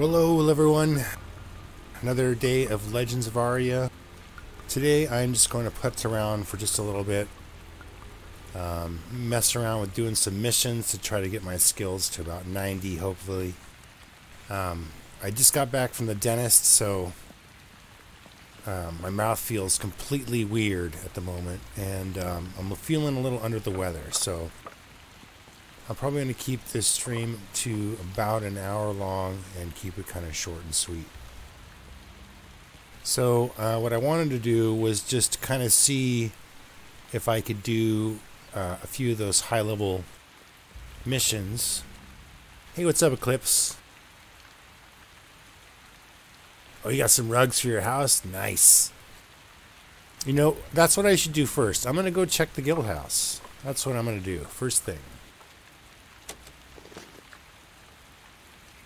Hello everyone, another day of Legends of Aria. Today I'm just going to putz around for just a little bit, mess around with doing some missions to try to get my skills to about 90 hopefully. I just got back from the dentist, so my mouth feels completely weird at the moment, and I'm feeling a little under the weather, so I'm probably going to keep this stream to about an hour long and keep it kind of short and sweet. So what I wanted to do was just kind of see if I could do a few of those high-level missions. Hey, what's up, Eclipse? Oh, you got some rugs for your house? Nice. You know, that's what I should do first. I'm going to go check the guild house. That's what I'm going to do, first thing.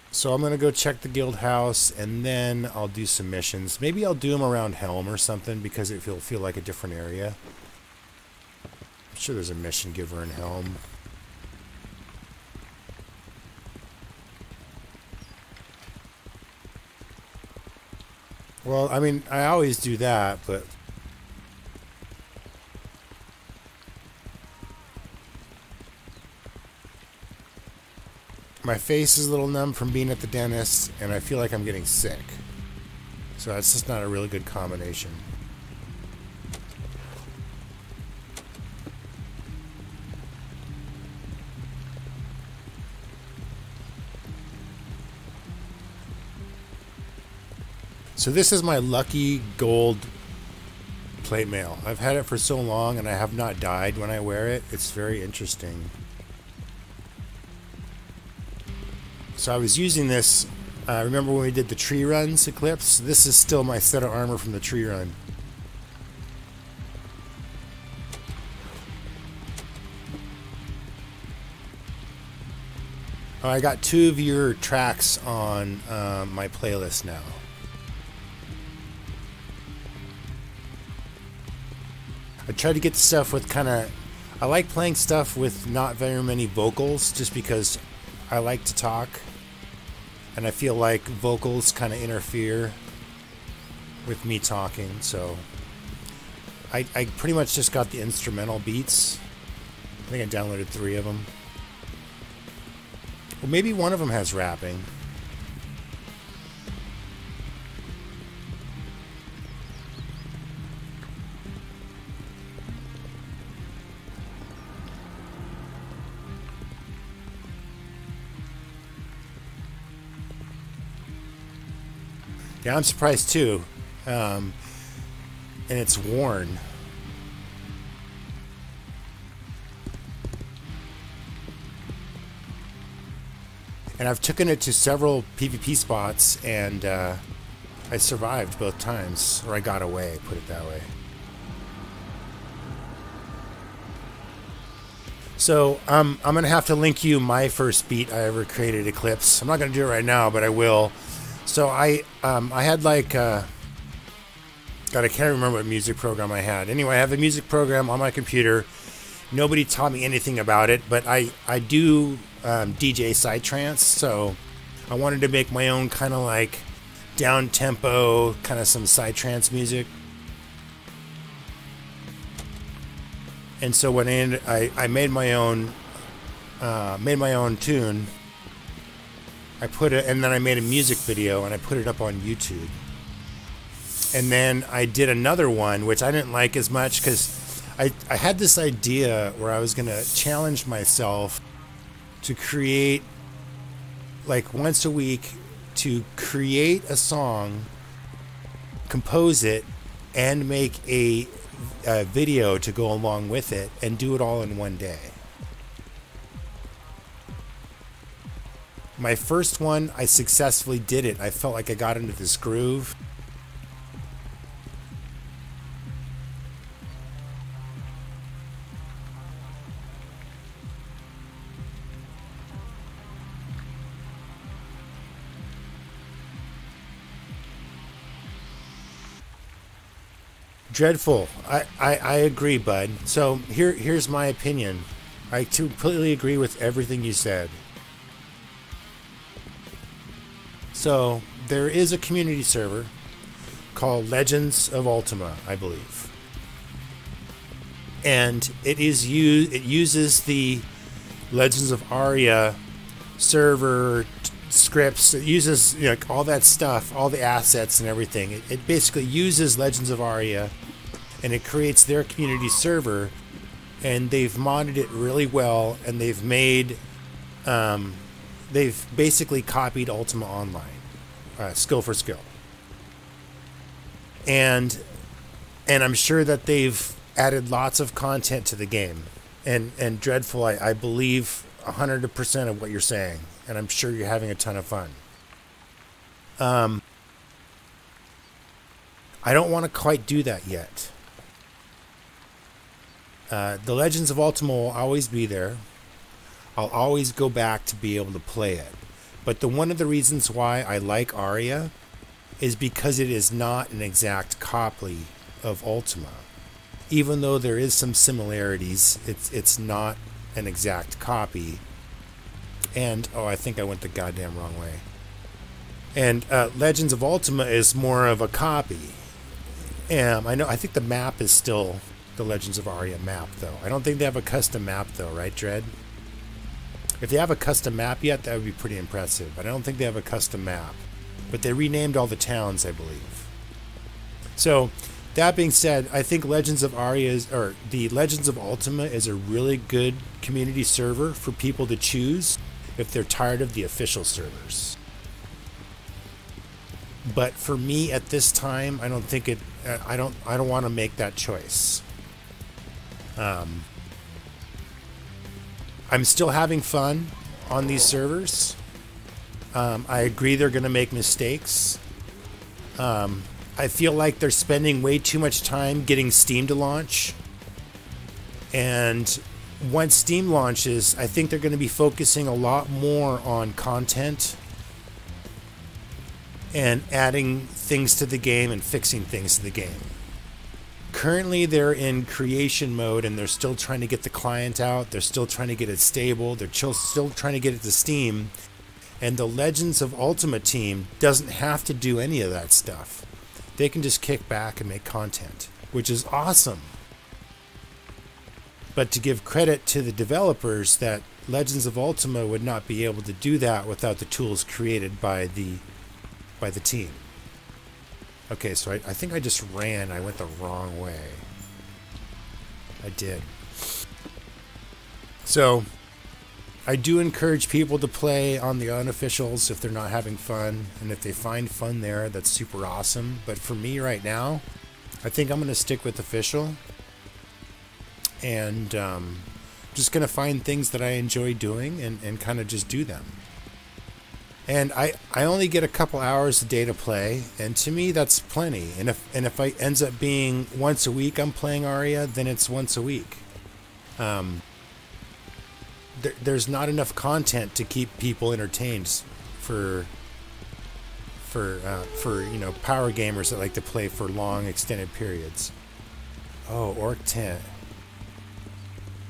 So I'm going to go check the guild house, and then I'll do some missions. Maybe I'll do them around Helm or something, because it will feel like a different area. I'm sure there's a mission giver in Helm. Well, I mean, I always do that, but my face is a little numb from being at the dentist, and I feel like I'm getting sick. So that's just not a really good combination. So this is my lucky gold plate mail. I've had it for so long, and I have not died when I wear it. It's very interesting. So I was using this, remember when we did the tree runs, Eclipse? This is still my set of armor from the tree run. Oh, I got 2 of your tracks on my playlist now. I try to get the stuff with I like playing stuff with not very many vocals, just because I like to talk, and I feel like vocals kind of interfere with me talking, so I pretty much just got the instrumental beats. I think I downloaded 3 of them. Well, maybe one of them has rapping. Yeah, I'm surprised too. And it's worn. And I've taken it to several PvP spots, and I survived both times. Or I got away, put it that way. So I'm going to have to link you my first beat I ever created, Eclipse. I'm not going to do it right now, but I will. So I had like, God, I can't remember what music program I had. Anyway, I have a music program on my computer. Nobody taught me anything about it, but I do DJ psytrance, so I wanted to make my own kind of like down-tempo, kind of some psytrance music. And so when I made my own tune. I put it, and then I made a music video, and I put it up on YouTube. And then I did another one, which I didn't like as much, because I had this idea where I was going to challenge myself to create, like once a week, to create a song, compose it, and make a video to go along with it, and do it all in one day. My first one, I successfully did it. I felt like I got into this groove. Dreadful. I agree, bud. So here's my opinion. I completely agree with everything you said. So there is a community server called Legends of Ultima, I believe. And it uses the Legends of Aria server scripts. It uses all that stuff, all the assets and everything. It basically uses Legends of Aria, and it creates their community server. And they've modded it really well, and they've made, they've basically copied Ultima Online, skill for skill. And I'm sure that they've added lots of content to the game. And Dreadful, I believe 100% of what you're saying, and I'm sure you're having a ton of fun. I don't want to quite do that yet. The Legends of Ultima will always be there. I'll always go back to be able to play it. But one of the reasons why I like Aria is because it is not an exact copy of Ultima. Even though there is some similarities, it's not an exact copy. And, I think I went the goddamn wrong way. And Legends of Ultima is more of a copy. I think the map is still the Legends of Aria map, though. I don't think they have a custom map, though, right, Dread? If they have a custom map yet, that would be pretty impressive. But I don't think they have a custom map. But they renamed all the towns, I believe. So, that being said, I think Legends of the Legends of Ultima is a really good community server for people to choose if they're tired of the official servers. But for me at this time, I don't think it. I don't want to make that choice. I'm still having fun on these servers. I agree they're going to make mistakes. I feel like they're spending way too much time getting Steam to launch. And once Steam launches, I think they're going to be focusing a lot more on content and adding things to the game and fixing things to the game. Currently, they're in creation mode, and they're still trying to get the client out. They're still trying to get it stable. They're still trying to get it to Steam. And the Legends of Ultima team doesn't have to do any of that stuff. They can just kick back and make content, which is awesome. But to give credit to the developers, that Legends of Ultima would not be able to do that without the tools created by the team. Okay, so I think I just ran. I went the wrong way. I did. So, I do encourage people to play on the unofficials if they're not having fun. And if they find fun there, that's super awesome. But for me right now, I think I'm going to stick with official. And just going to find things that I enjoy doing and kind of just do them. And I only get a couple hours a day to play, and to me that's plenty. And if it ends up being once a week I'm playing Aria, then it's once a week. There's not enough content to keep people entertained for power gamers that like to play for long extended periods. Oh, Orc Tent.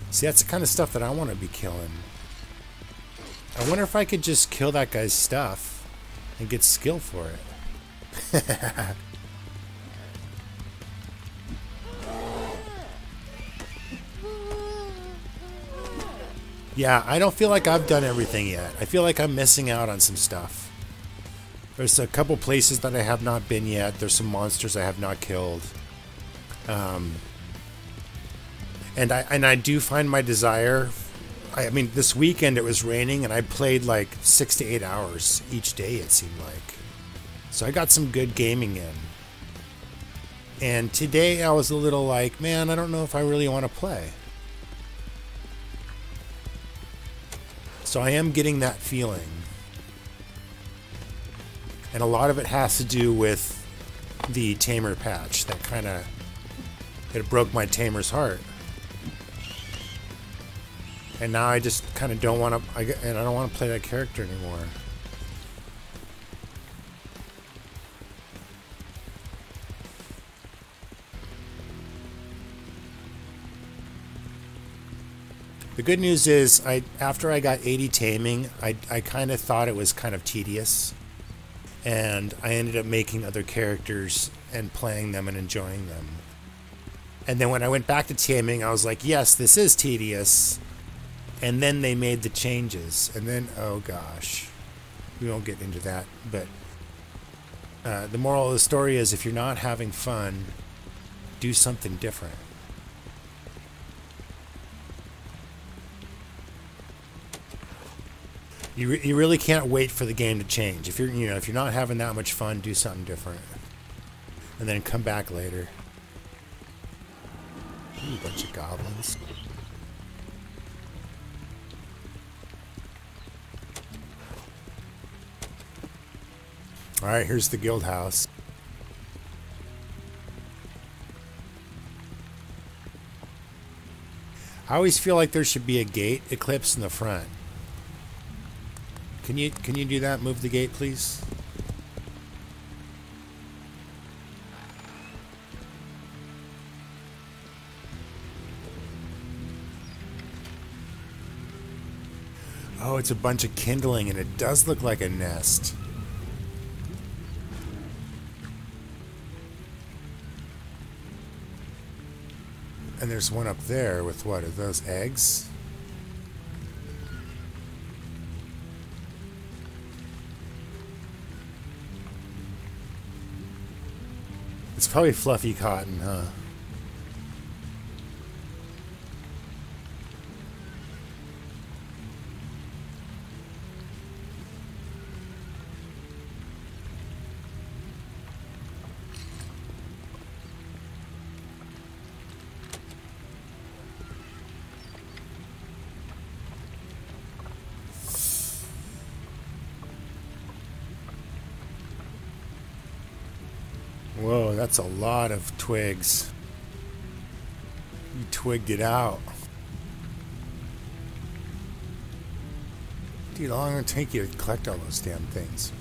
See, that's the kind of stuff that I want to be killing. I wonder if I could just kill that guy's stuff and get skill for it. Yeah, I don't feel like I've done everything yet. I feel like I'm missing out on some stuff. There's a couple places that I have not been yet. There's some monsters I have not killed. And I do find my desire. I mean, this weekend it was raining, and I played like 6 to 8 hours each day, it seemed like. So I got some good gaming in. And today I was a little like, man, I don't know if I really want to play. So I am getting that feeling. And a lot of it has to do with the Tamer patch. That kind of, it broke my Tamer's heart. And now I just kind of don't want to, and I don't want to play that character anymore. The good news is, after I got 80 taming, I kind of thought it was kind of tedious. and I ended up making other characters and playing them and enjoying them. And then when I went back to taming, I was like, yes, this is tedious. And then they made the changes. And then, oh gosh, we won't get into that. But the moral of the story is if you're not having fun, do something different. You really can't wait for the game to change. If you're not having that much fun, do something different, and then come back later. Ooh, bunch of goblins. All right, here's the guild house. I always feel like there should be a gate eclipse in the front. Can you do that? Move the gate, please. Oh, it's a bunch of kindling, and it does look like a nest. And there's one up there with what? Are those eggs? It's probably fluffy cotton, huh? Whoa, that's a lot of twigs. You twigged it out. Dude, how long will it take you to collect all those damn things?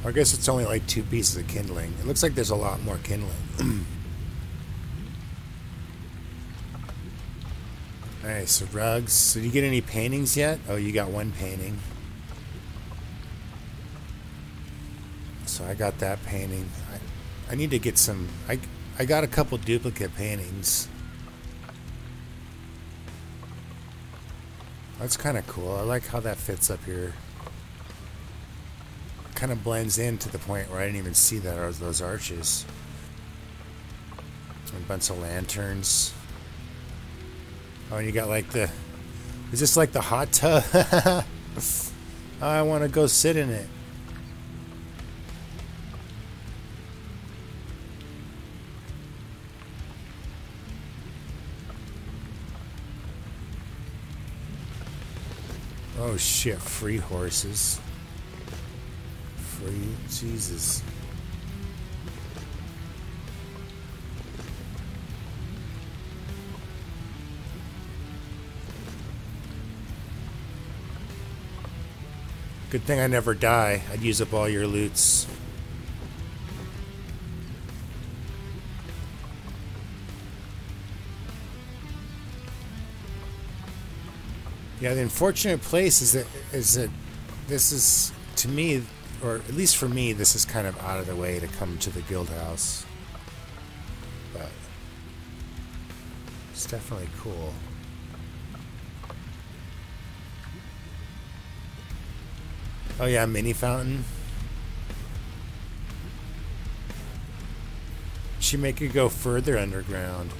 I guess it's only like 2 pieces of kindling. It looks like there's a lot more kindling. Nice, so rugs. So did you get any paintings yet? Oh, you got 1 painting. So I got that painting. I need to get some... I got a couple duplicate paintings. That's kind of cool. I like how that fits up here. Kind of blends in to the point where I didn't even see that or those arches. A bunch of lanterns. Oh, and you got like the... Is this like the hot tub? I want to go sit in it. Oh shit, free horses. Free... Jesus. Good thing I never die. I'd use up all your loots. Yeah, the unfortunate place is that this is, to me, or at least for me, this is kind of out of the way to come to the guild house. But it's definitely cool. Oh yeah, mini fountain. Should make it go further underground.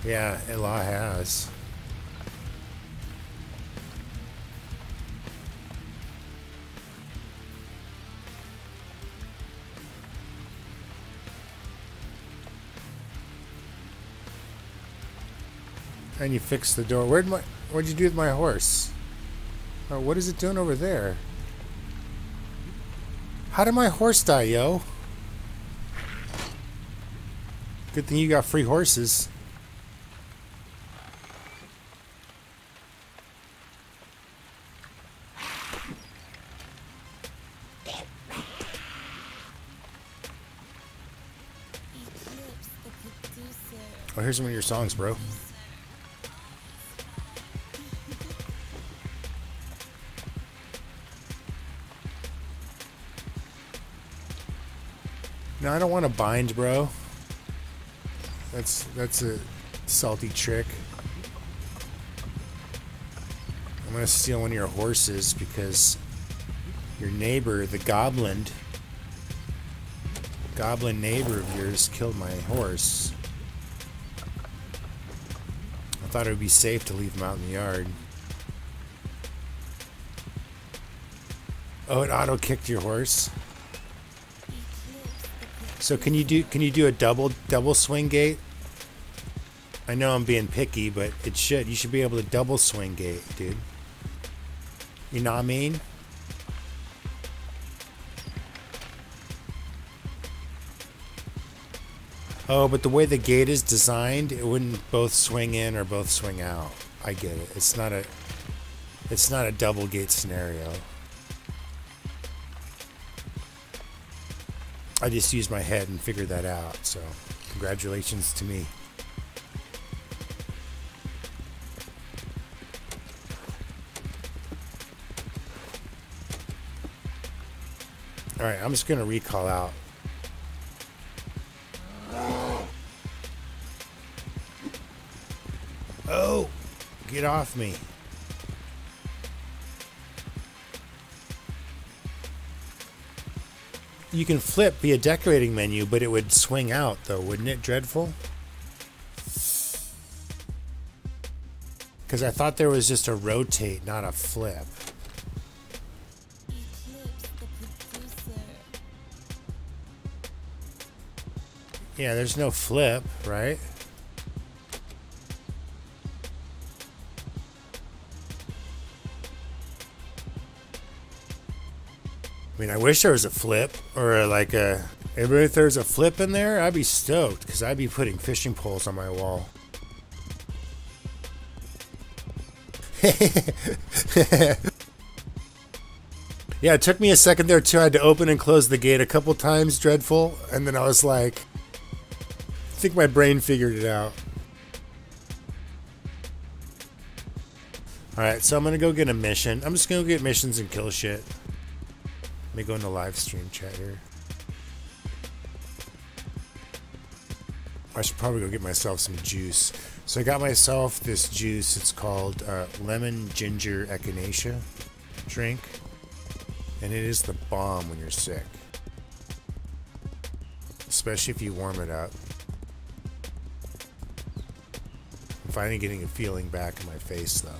Yeah, it has. And you fixed the door. What'd you do with my horse? Oh, what is it doing over there? How did my horse die, yo? Good thing you got free horses. Oh, here's one of your songs, bro. No, I don't want to bind, bro. That's a salty trick. I'm gonna steal one of your horses because your neighbor, the goblin neighbor of yours, killed my horse. I thought it would be safe to leave him out in the yard. Oh, it auto kicked your horse. So can you do a double swing gate? I know I'm being picky, but you should be able to double swing gate, dude. You know what I mean? Oh, but the way the gate is designed, it wouldn't both swing in or both swing out. I get it. It's not a double gate scenario. I just used my head and figured that out, so congratulations to me. Alright, I'm just going to recall out. Oh! Get off me. You can flip via decorating menu, but it would swing out, though, wouldn't it, Dreadful? Because I thought there was just a rotate, not a flip. Yeah, there's no flip, right? I mean, I wish there was a flip, or like a... If there's a flip in there, I'd be stoked, because I'd be putting fishing poles on my wall. Yeah, it took me a second there, too. I had to open and close the gate a couple times, Dreadful, and then I was like... I think my brain figured it out. Alright, so I'm going to go get a mission. I'm just going to go get missions and kill shit. Let me go into live stream chat here. I should probably go get myself some juice. So I got myself this juice. It's called lemon ginger echinacea drink. And it is the bomb when you're sick. Especially if you warm it up. I'm finally getting a feeling back in my face though.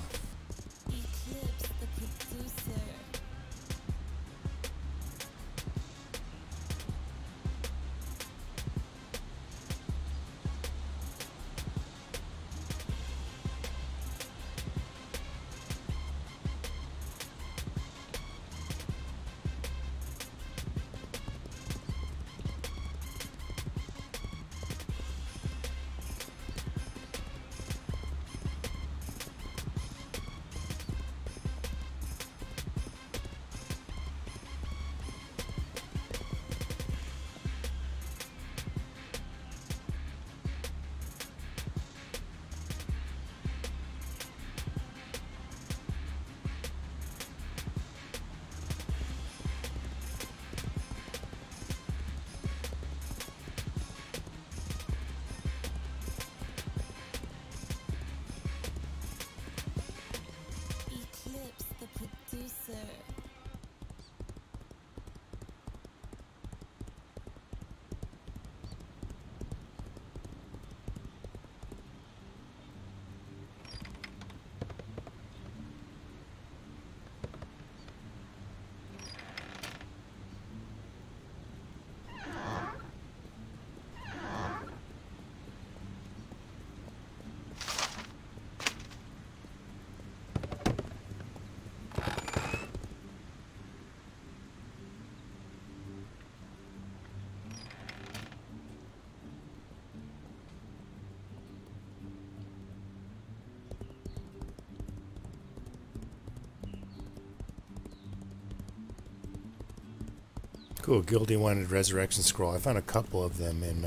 Cool, Guilty wanted Resurrection Scroll. I found a couple of them in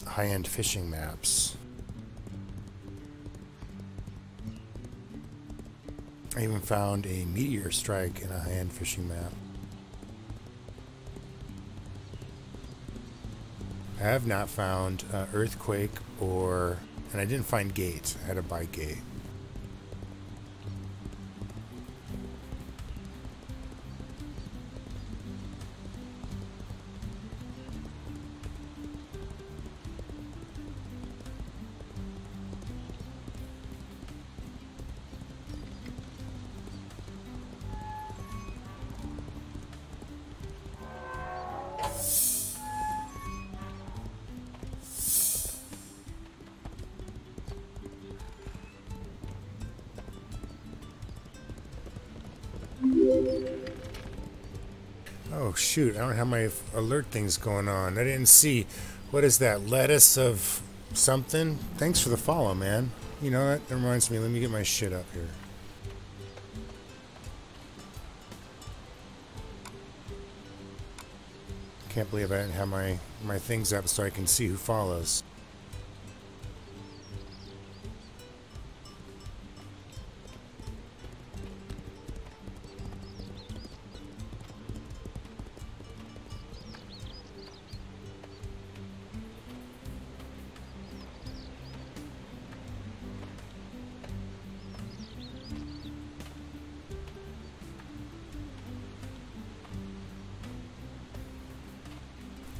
high-end fishing maps. I even found a meteor strike in a high-end fishing map. I have not found earthquake or... and I didn't find gate. I had to buy gate. Oh shoot, I don't have my alert things going on. I didn't see. What is that? Lettuce of something? Thanks for the follow, man. You know what? That reminds me. Let me get my shit up here. Can't believe I didn't have my things up so I can see who follows.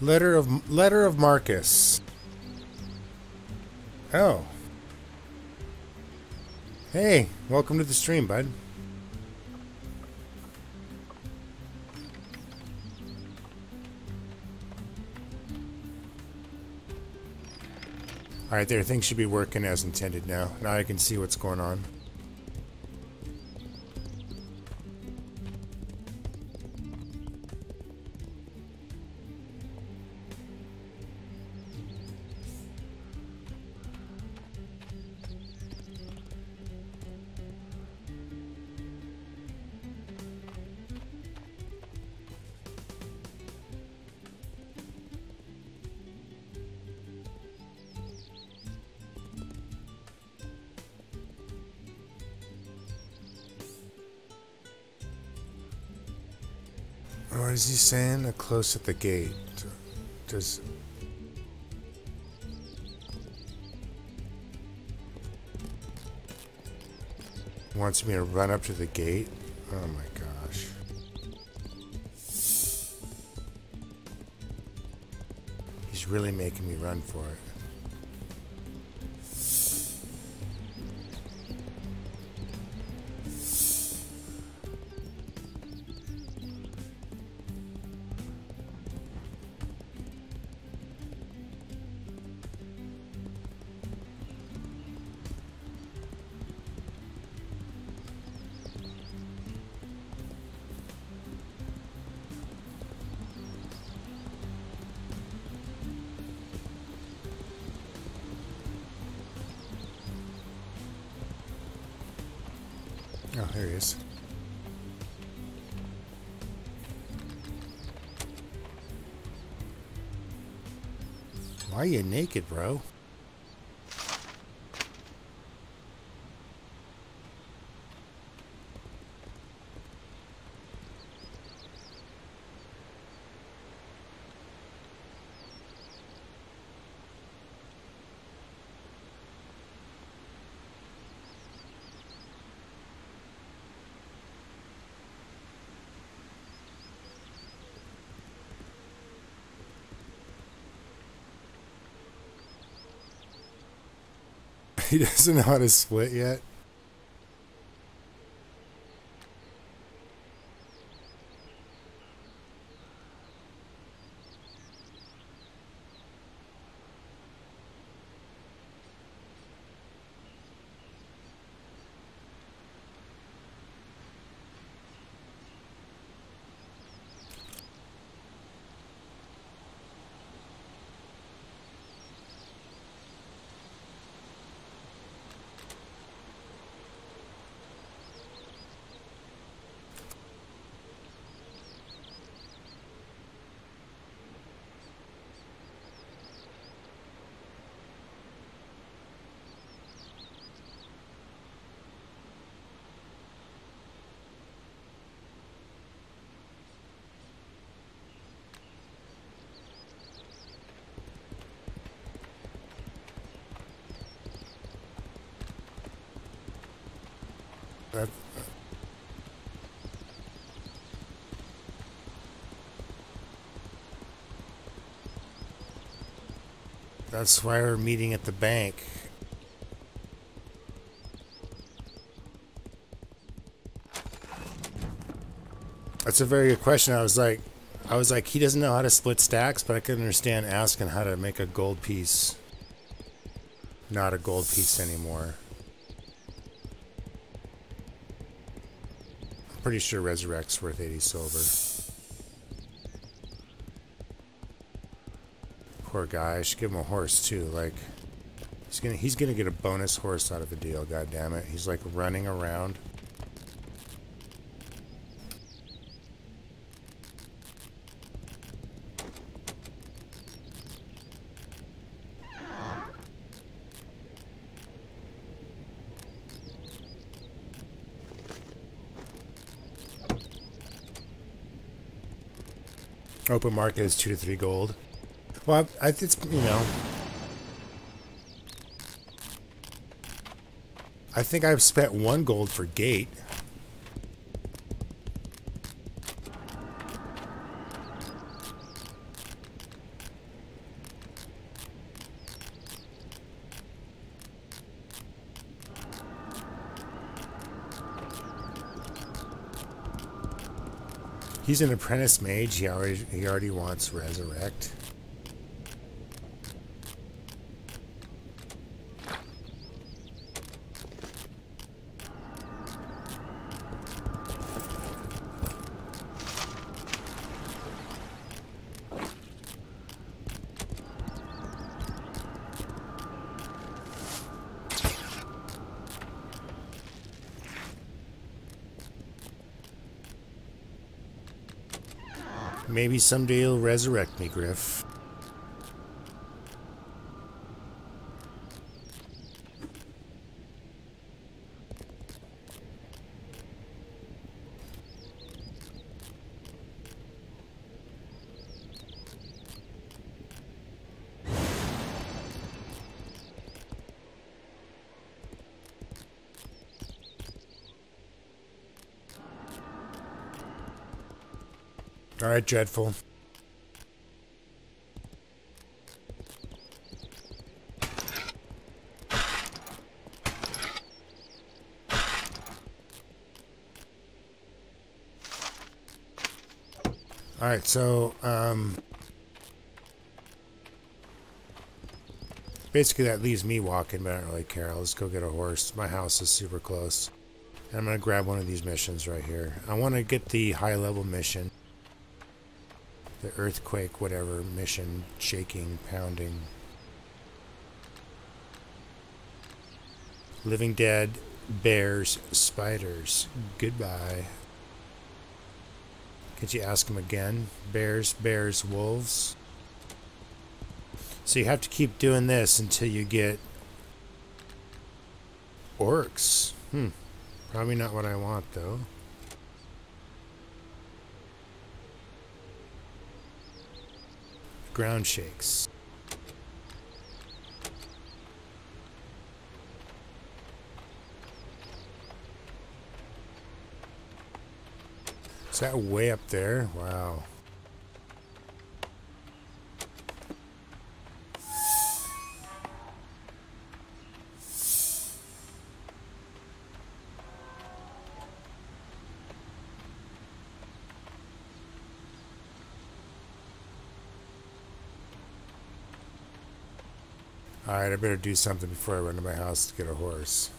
Letter of Marcus. Oh. Hey, welcome to the stream, bud. Alright, there, things should be working as intended now. Now I can see what's going on. What is he saying? Close at the gate. Does... wants me to run up to the gate? Oh my gosh. He's really making me run for it. Oh, there he is. Why are you naked, bro? He doesn't know how to split yet. That's why we're meeting at the bank. That's a very good question. I was like, he doesn't know how to split stacks, but I could understand asking how to make a gold piece. Not a gold piece anymore. I'm pretty sure Resurrect's worth 80 silver. Poor guy. I should give him a horse too. Like, he's gonna get a bonus horse out of the deal. God damn it! He's like running around. Open market is 2 to 3 gold. Well, it's, you know, I think I've spent 1 gold for gate. He's an apprentice mage. He already wants Resurrect. Maybe someday he'll resurrect me, Griff. All right, Dreadful. All right, so basically that leaves me walking, but I don't really care. I'll just go get a horse. My house is super close. And I'm going to grab one of these missions right here. I want to get the high-level mission. The earthquake, whatever, mission, shaking, pounding. Living dead, bears, spiders. Goodbye. Could you ask him again? Bears, bears, wolves. So you have to keep doing this until you get orcs. Probably not what I want, though. Ground shakes. Is that way up there? Wow. Alright, I better do something before I run to my house to get a horse.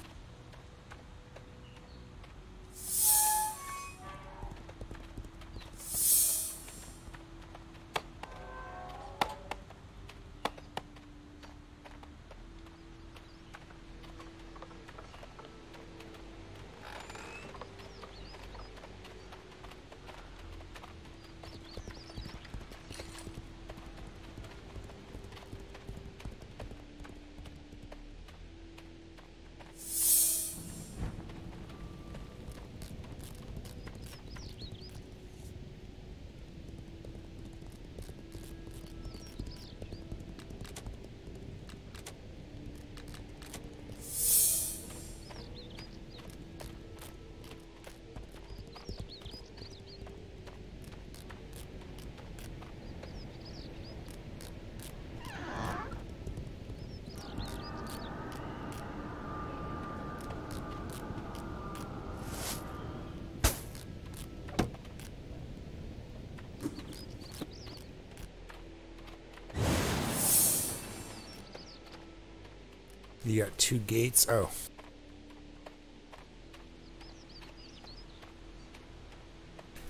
You got 2 gates. Oh.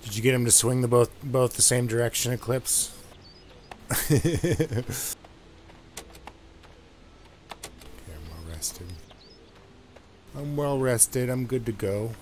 Did you get him to swing the both the same direction, Eclipse? Okay, I'm well rested. I'm well rested. I'm good to go.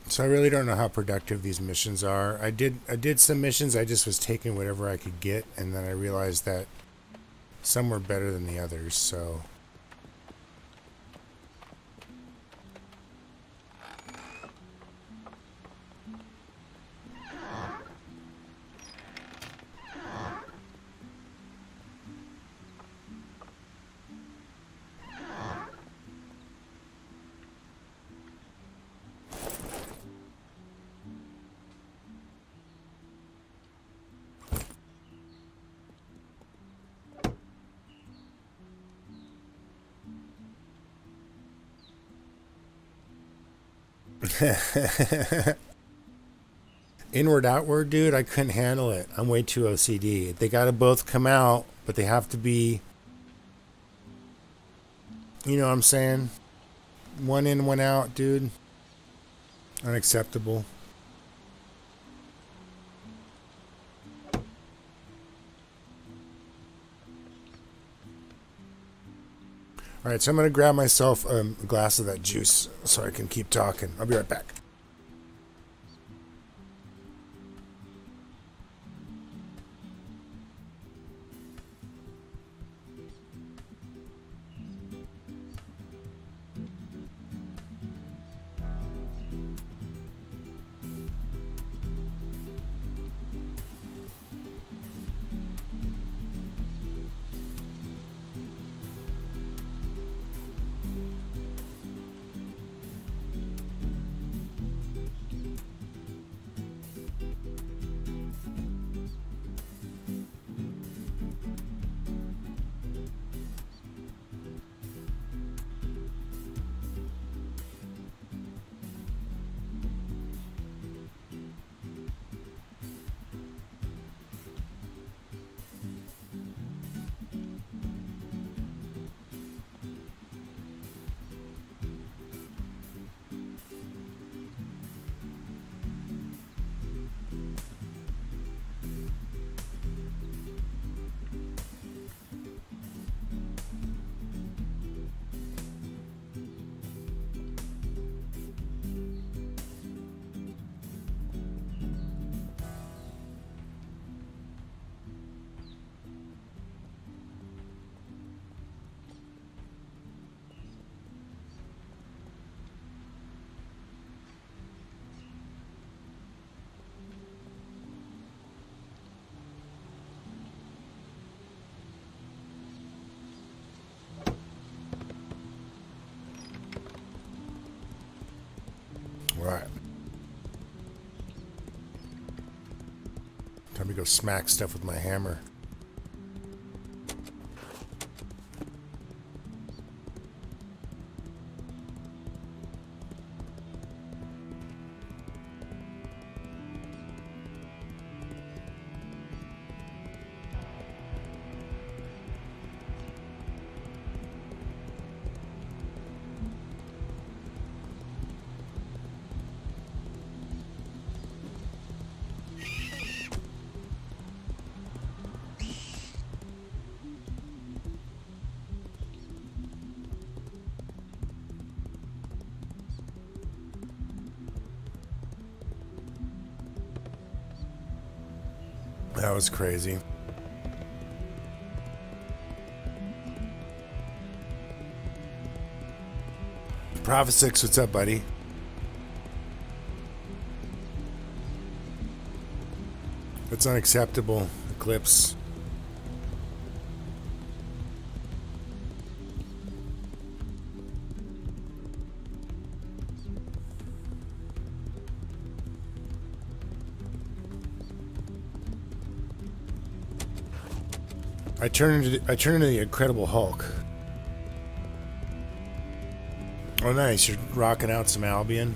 So I really don't know how productive these missions are. I did some missions. I just was taking whatever I could get, and then I realized that some were better than the others. So inward, outward, dude, I couldn't handle it. I'm way too OCD. They gotta both come out, but they have to be, you know what I'm saying? One in, one out, dude. Unacceptable. Alright, so I'm gonna grab myself a glass of that juice so I can keep talking. I'll be right back. Right. Time to go smack stuff with my hammer. That was crazy. Prophet 6, what's up, buddy? That's unacceptable, Eclipse. I turn into the Incredible Hulk. Oh, nice! You're rocking out some Albion.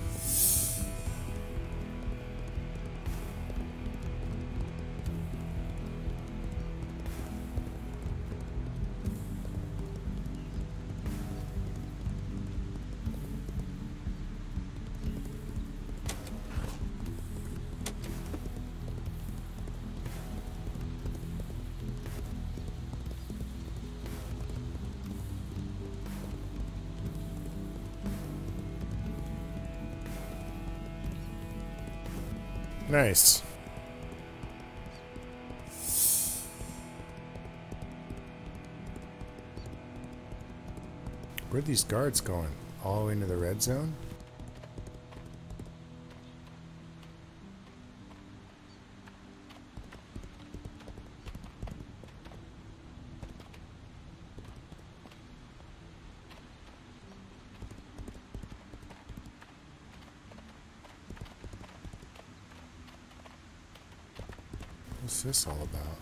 Nice. Where are these guards going? All the way into the red zone? What's this all about?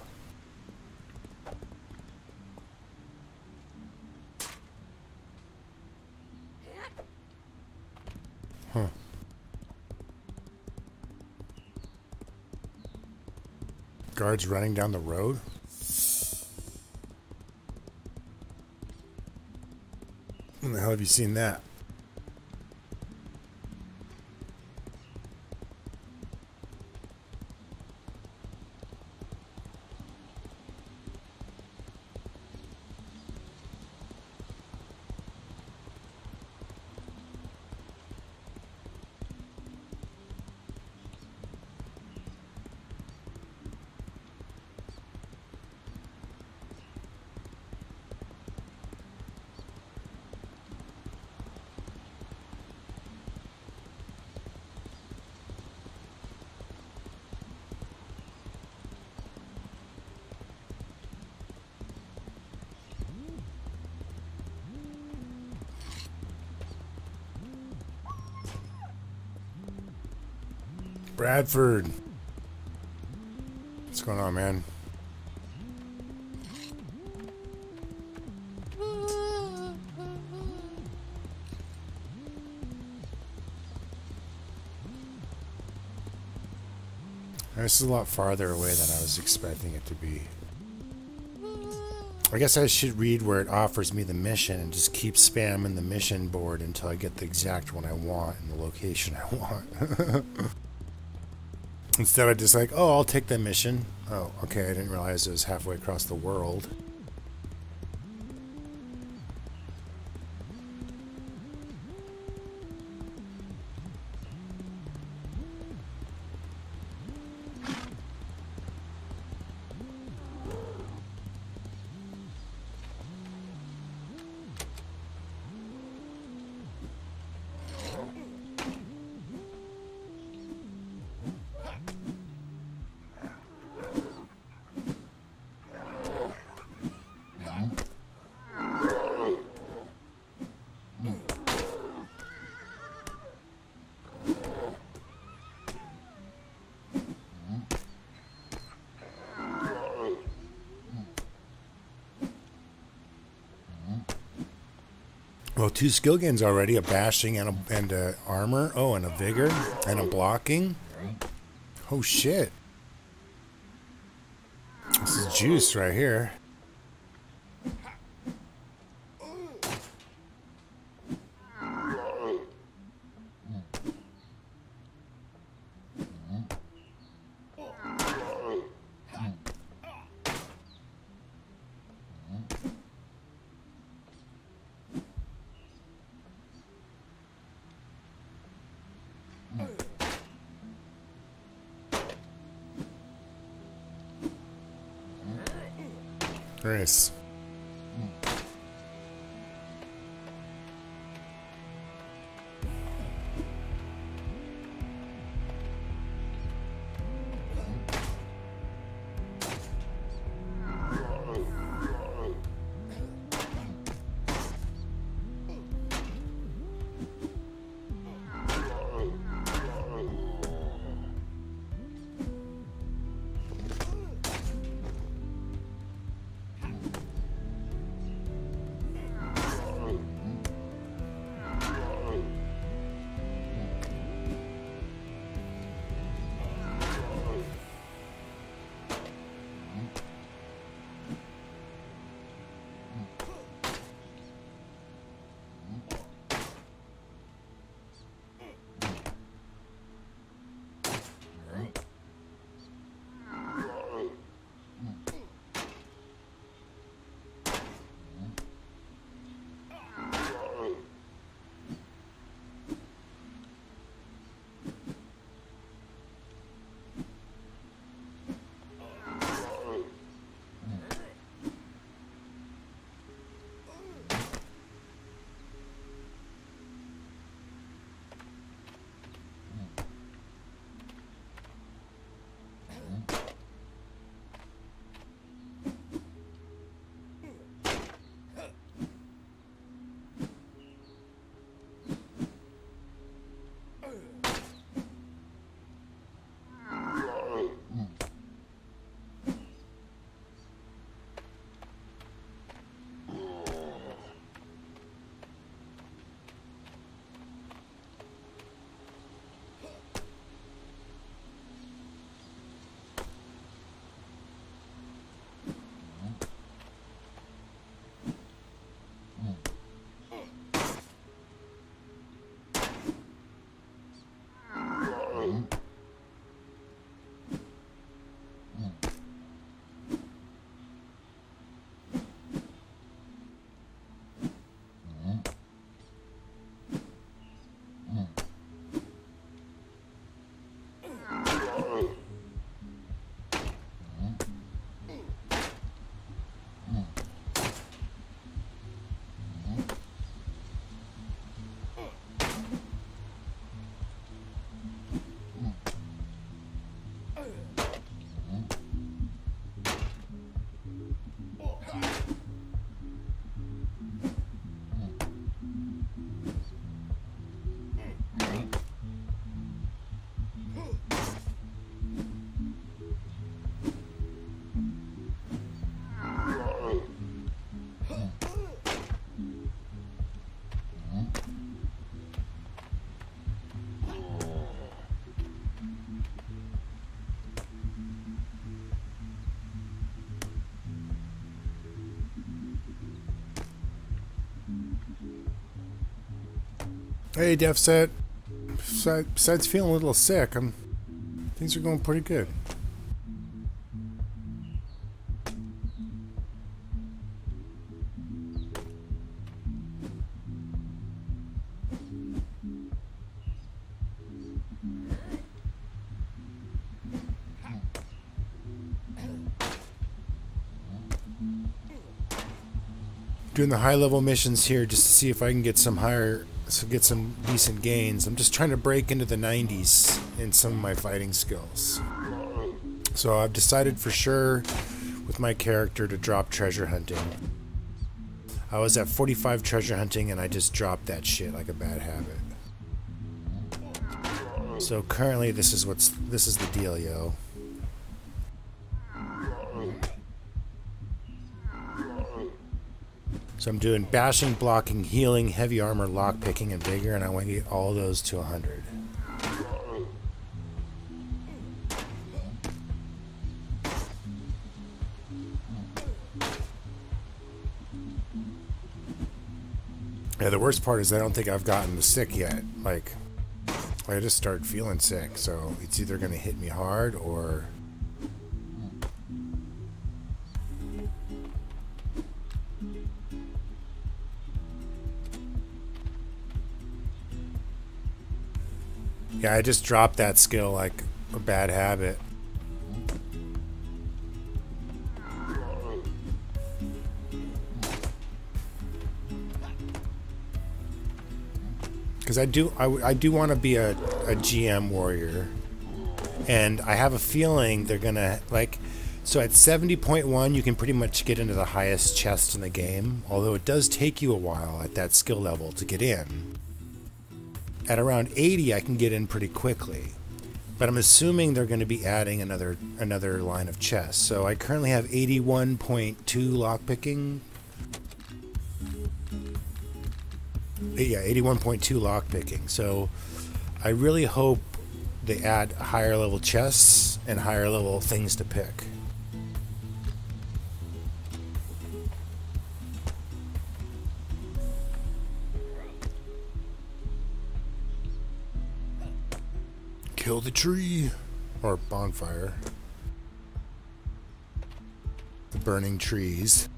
Huh. Guards running down the road? When the hell have you seen that? Bradford. What's going on, man? This is a lot farther away than I was expecting it to be. I guess I should read where it offers me the mission and just keep spamming the mission board until I get the exact one I want and the location I want. Instead of just like, oh, I'll take that mission. Oh, okay, I didn't realize it was halfway across the world. Well, 2 skill gains already, a bashing and a armor. Oh, and a vigor and a blocking. Oh, shit. This is juice right here. Nice. Hey, Defset. Besides feeling a little sick, things are going pretty good. Doing the high-level missions here just to see if I can get some decent gains. I'm just trying to break into the 90s in some of my fighting skills. So I've decided for sure with my character to drop treasure hunting. I was at 45 treasure hunting and I just dropped that shit like a bad habit. So currently this is the dealio. So I'm doing bashing, blocking, healing, heavy armor, lockpicking, and vigor, and I want to get all those to 100. Yeah, the worst part is I don't think I've gotten sick yet. Like, I just started feeling sick, so it's either going to hit me hard or... Yeah, I just dropped that skill like a bad habit. Because I do want to be a GM warrior, and I have a feeling they're gonna like. So at 70.1, you can pretty much get into the highest chest in the game, although it does take you a while at that skill level to get in. At around 80, I can get in pretty quickly, but I'm assuming they're going to be adding another line of chests. So I currently have 81.2 lockpicking. Yeah, 81.2 lockpicking. So I really hope they add higher level chests and higher level things to pick. Kill the tree, or bonfire. The burning trees.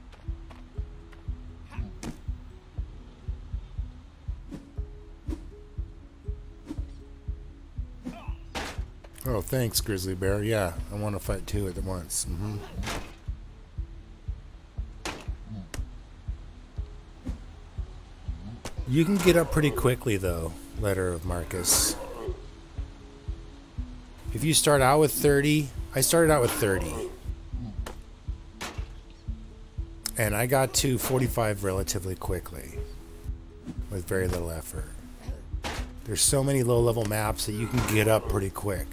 Oh, thanks, Grizzly Bear. Yeah, I want to fight two at once. You can get up pretty quickly, though, Letter of Marcus. If you start out with 30, I started out with 30. And I got to 45 relatively quickly, with very little effort. There's so many low-level maps that you can get up pretty quick.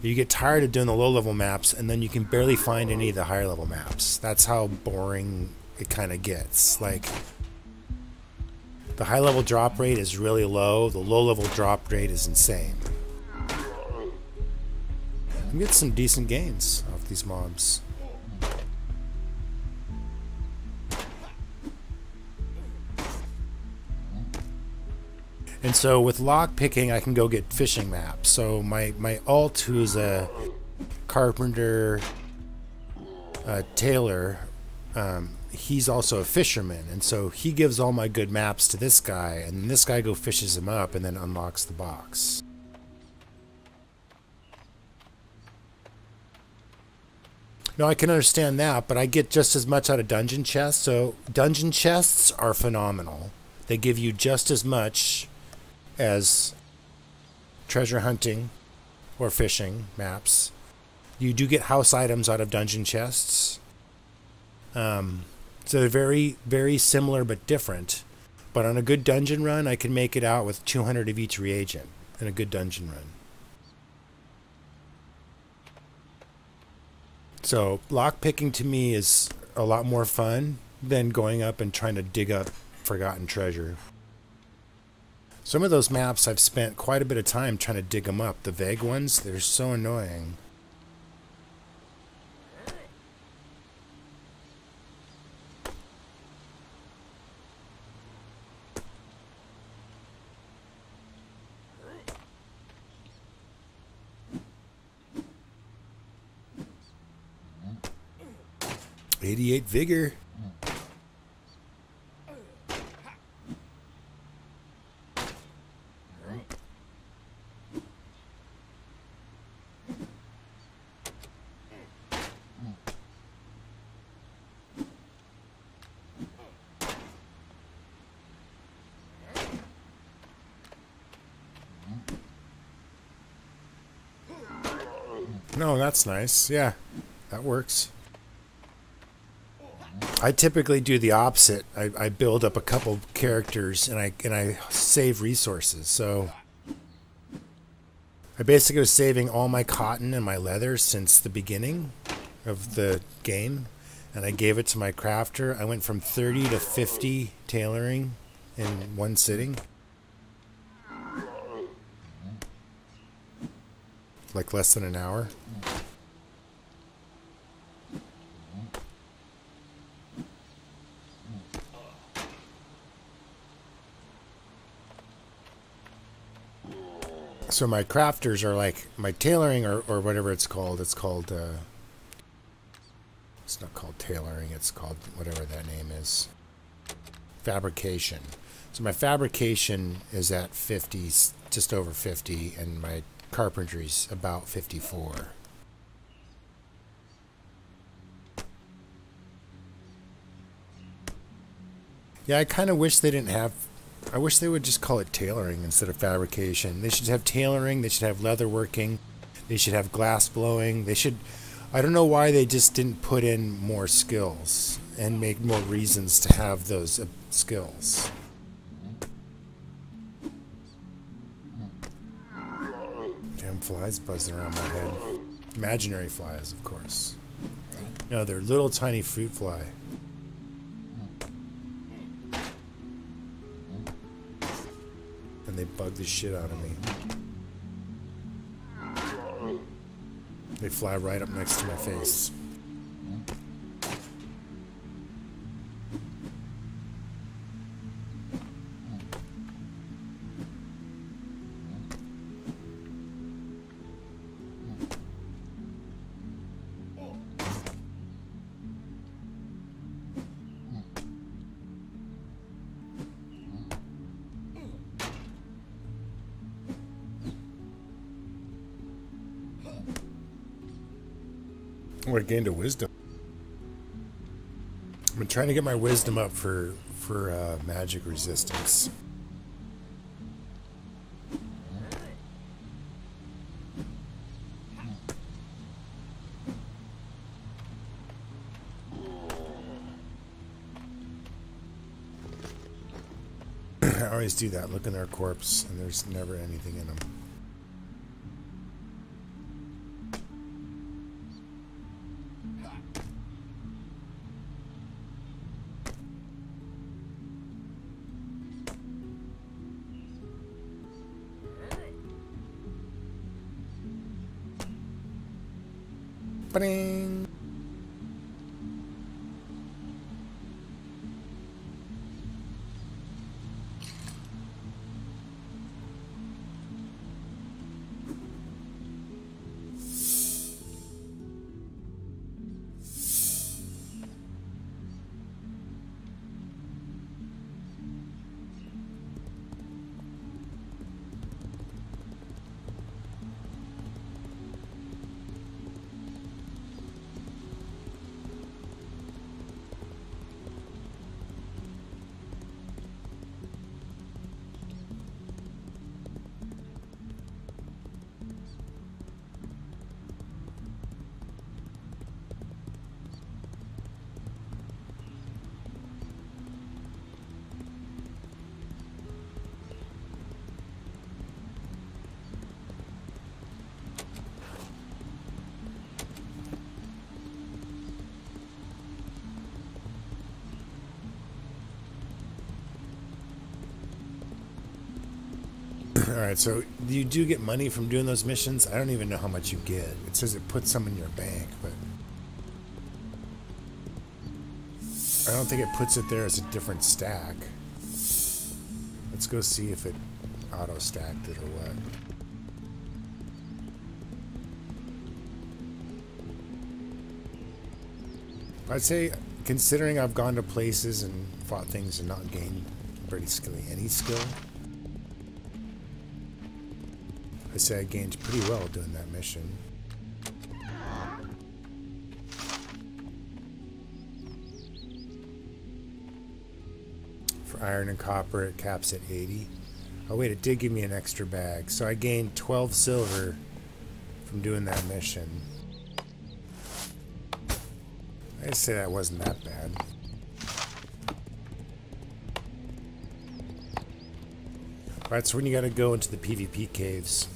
You get tired of doing the low-level maps, and then you can barely find any of the higher-level maps. That's how boring it kind of gets. Like, the high-level drop rate is really low. The low-level drop rate is insane. I'm getting some decent gains off these mobs. And so with lock picking, I can go get fishing maps. So my alt, who's a carpenter, tailor, he's also a fisherman, and so he gives all my good maps to this guy, and this guy go fishes them up and then unlocks the box. No, I can understand that, but I get just as much out of dungeon chests. So dungeon chests are phenomenal. They give you just as much as treasure hunting or fishing maps. You do get house items out of dungeon chests. So they're very, very similar but different. But on a good dungeon run, I can make it out with 200 of each reagent in a good dungeon run. So lockpicking to me is a lot more fun than going up and trying to dig up forgotten treasure. Some of those maps I've spent quite a bit of time trying to dig them up. The vague ones, they're so annoying. '88 vigor. No, that's nice. Yeah, that works. I typically do the opposite. I build up a couple characters and I save resources. So I basically was saving all my cotton and my leather since the beginning of the game, and I gave it to my crafter. I went from 30 to 50 tailoring in one sitting. Like less than an hour. So my crafters are like my tailoring or whatever it's called. It's called, it's not called tailoring. It's called whatever that name is. Fabrication. So my fabrication is at 50, just over 50, and my carpentry's about 54. Yeah, I kind of wish they didn't have I wish they would just call it tailoring instead of fabrication. They should have tailoring. They should have leather working. They should have glass blowing. They should... I don't know why they just didn't put in more skills and make more reasons to have those skills. Damn flies buzzing around my head. Imaginary flies, of course. No, they're little tiny fruit fly. And they bug the shit out of me. They fly right up next to my face. I gained a wisdom. I've been trying to get my wisdom up for magic resistance. I always do that. Look in their corpse, and there's never anything in them. Ba-ding. Alright, so you do get money from doing those missions. I don't even know how much you get. It says it puts some in your bank, but I don't think it puts it there as a different stack. Let's go see if it auto-stacked it or what. I'd say, considering I've gone to places and fought things and not gained basically any skill, I'd say I gained pretty well doing that mission. For iron and copper, it caps at 80. Oh wait, it did give me an extra bag. So I gained 12 silver from doing that mission. I'd say that wasn't that bad. Alright, so when you gotta go into the PvP caves.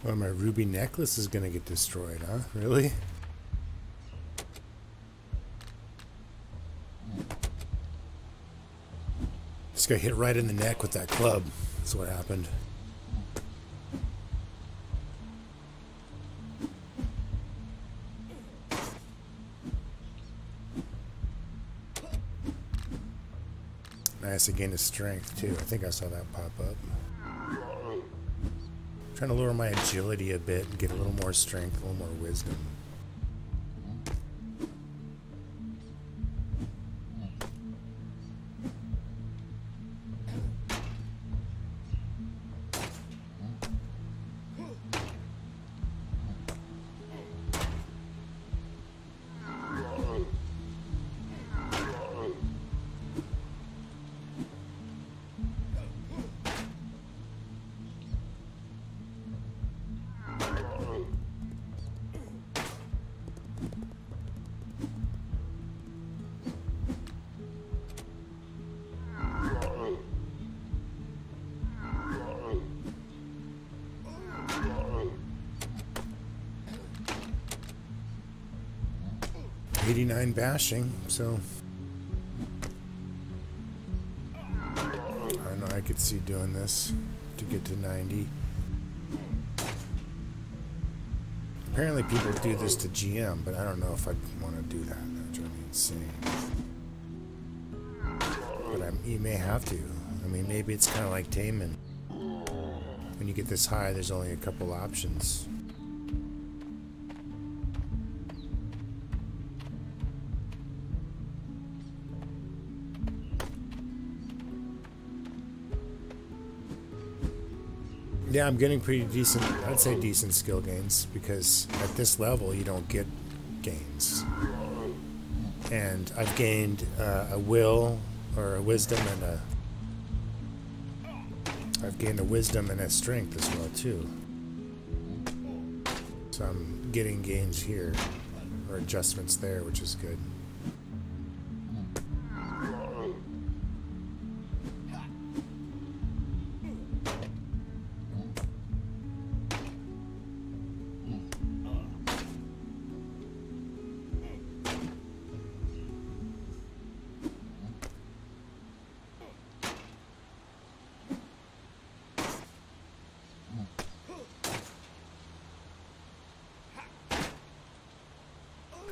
Oh, my ruby necklace is gonna get destroyed, huh? Really? Just got hit right in the neck with that club. That's what happened. Nice, I gained a strength too. I think I saw that pop up. Trying to lower my agility a bit and get a little more strength, a little more wisdom. .89 bashing, so I don't know, I could see doing this to get to 90. Apparently people do this to GM, but I don't know if I'd want to do that. That drives me insane. But you may have to. I mean, maybe it's kind of like Taman. When you get this high, there's only a couple options. Yeah, I'm getting pretty decent, I'd say decent skill gains, because at this level you don't get gains. And I've gained a will, or a wisdom, and I've gained a wisdom and a strength as well too. So I'm getting gains here, or adjustments there, which is good.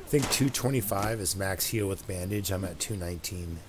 I think 225 is max heal with bandage. I'm at 219.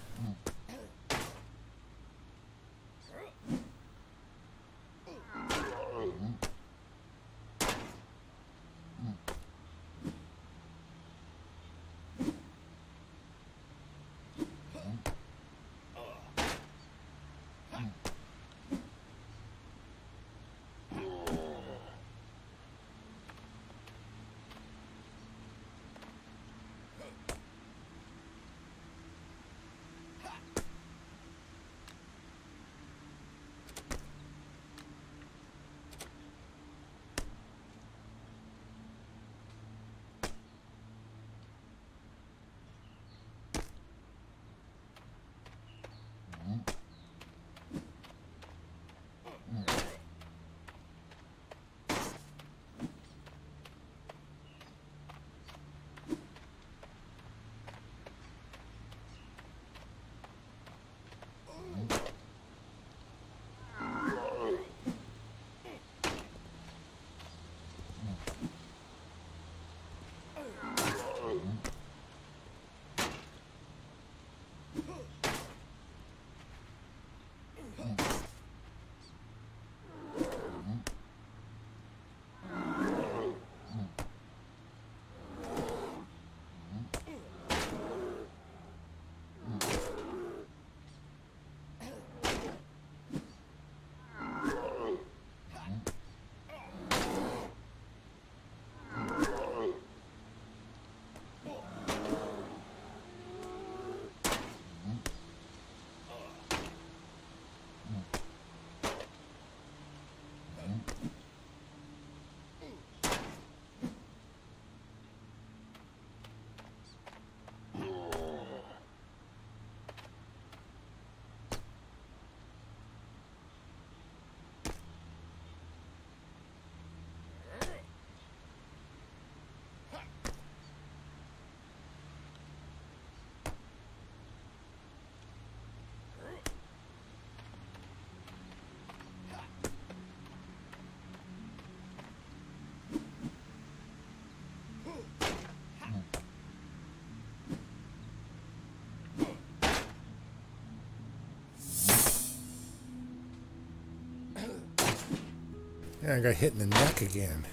Yeah, I got hit in the neck again.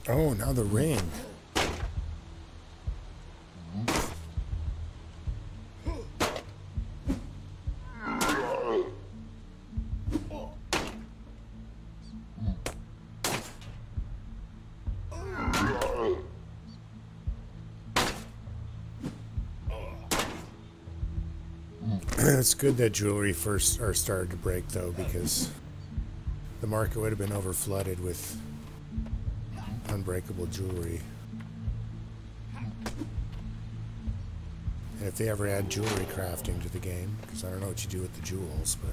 Oh, now the ring. It's good that jewelry first started to break, though, because the market would have been overflooded with unbreakable jewelry. And if they ever add jewelry crafting to the game, because I don't know what you do with the jewels, but...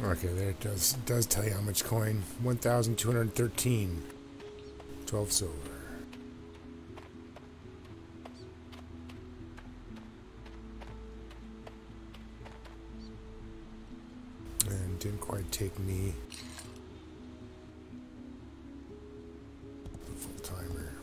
Okay, there it does tell you how much coin. 1,213. 12 silver. And didn't quite take me the full timer.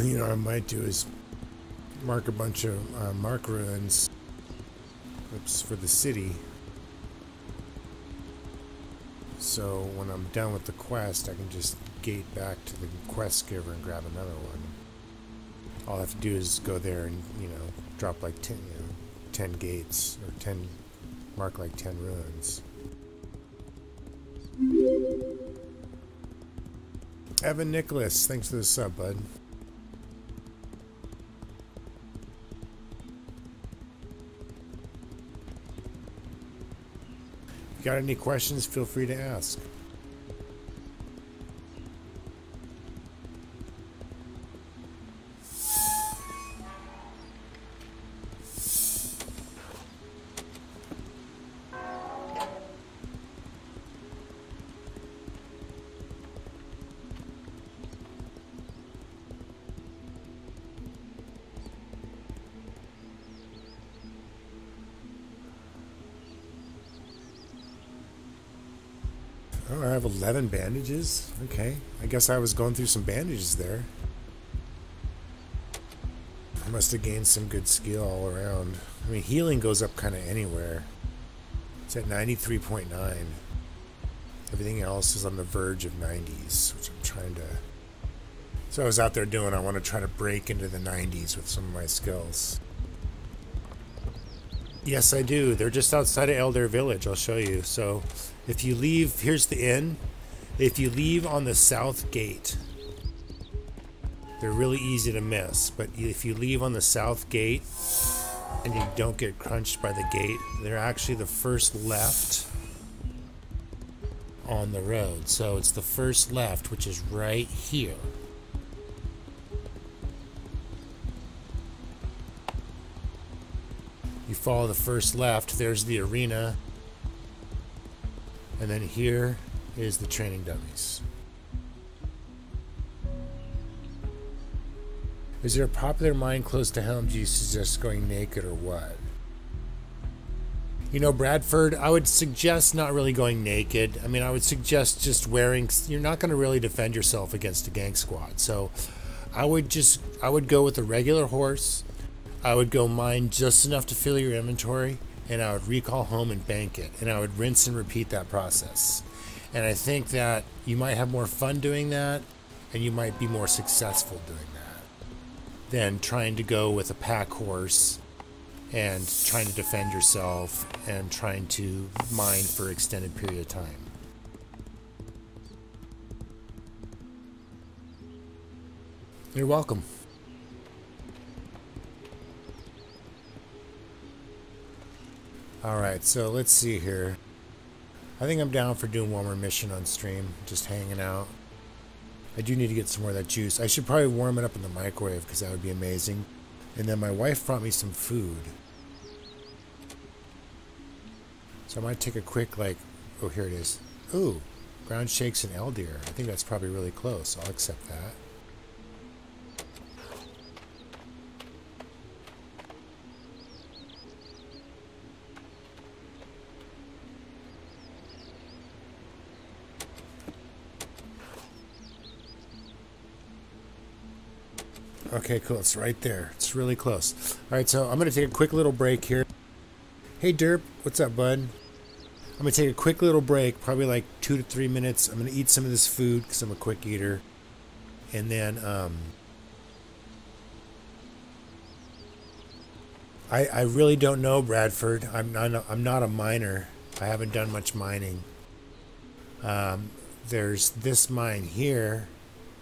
You know what I might do is mark a bunch of mark ruins for the city. So when I'm done with the quest, I can just gate back to the quest giver and grab another one. All I have to do is go there and, you know, drop like 10 gates, or 10, mark like 10 ruins. Evan Nicholas, thanks for the sub, bud. Got any questions, feel free to ask. Oh, I have 11 bandages? Okay. I guess I was going through some bandages there. I must have gained some good skill all around. I mean, healing goes up kind of anywhere. It's at 93.9. Everything else is on the verge of 90s, which I'm trying to... So I was out there doing, I want to try to break into the 90s with some of my skills. Yes, I do. They're just outside of Elder Village. I'll show you. So if you leave, here's the inn. If you leave on the south gate, they're really easy to miss. But if you leave on the south gate, and you don't get crunched by the gate. They're actually the first left on the road. So it's the first left, which is right here. You follow the first left, there's the arena, and then here is the training dummies. Is there a popular mine close to home? Do you suggest going naked or what? You know, Bradford, I would suggest not really going naked. I mean, I would suggest just wearing, you're not going to really defend yourself against a gang squad. So I would go with a regular horse. I would go mine just enough to fill your inventory, and I would recall home and bank it. And I would rinse and repeat that process. And I think that you might have more fun doing that, and you might be more successful doing that than trying to go with a pack horse and trying to defend yourself and trying to mine for an extended period of time. You're welcome. Alright, so let's see here. I think I'm down for doing one more mission on stream, just hanging out. I do need to get some more of that juice. I should probably warm it up in the microwave because that would be amazing. And then my wife brought me some food. So I might take a quick, oh, here it is. Ooh, ground shakes and elder. I think that's probably really close. I'll accept that. Okay, cool. It's right there. It's really close. All right, so I'm going to take a quick little break here. Hey, Derp. What's up, bud? I'm going to take a quick little break, probably like 2 to 3 minutes. I'm going to eat some of this food because I'm a quick eater. And then I really don't know, Bradford. I'm not a miner. I haven't done much mining. There's this mine here,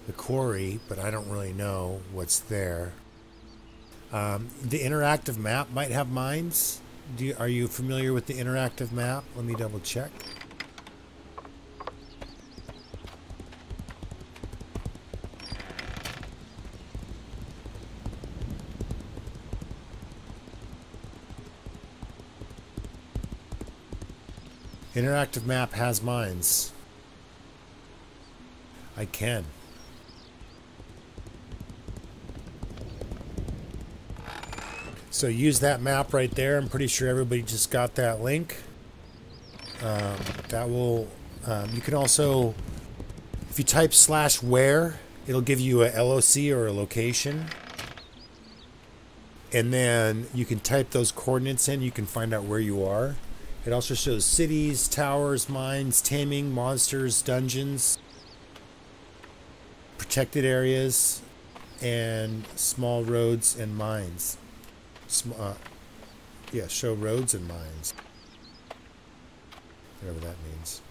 the quarry, but I don't really know what's there. The interactive map might have mines. Are you familiar with the interactive map? Let me double check. Interactive map has mines. I can. So use that map right there. I'm pretty sure everybody just got that link. That will, you can also, if you type /where, it'll give you a LOC or a location. And then you can type those coordinates in. You can find out where you are. It also shows cities, towers, mines, taming, monsters, dungeons, protected areas, and small roads and mines. Yeah, show roads and mines. Whatever that means.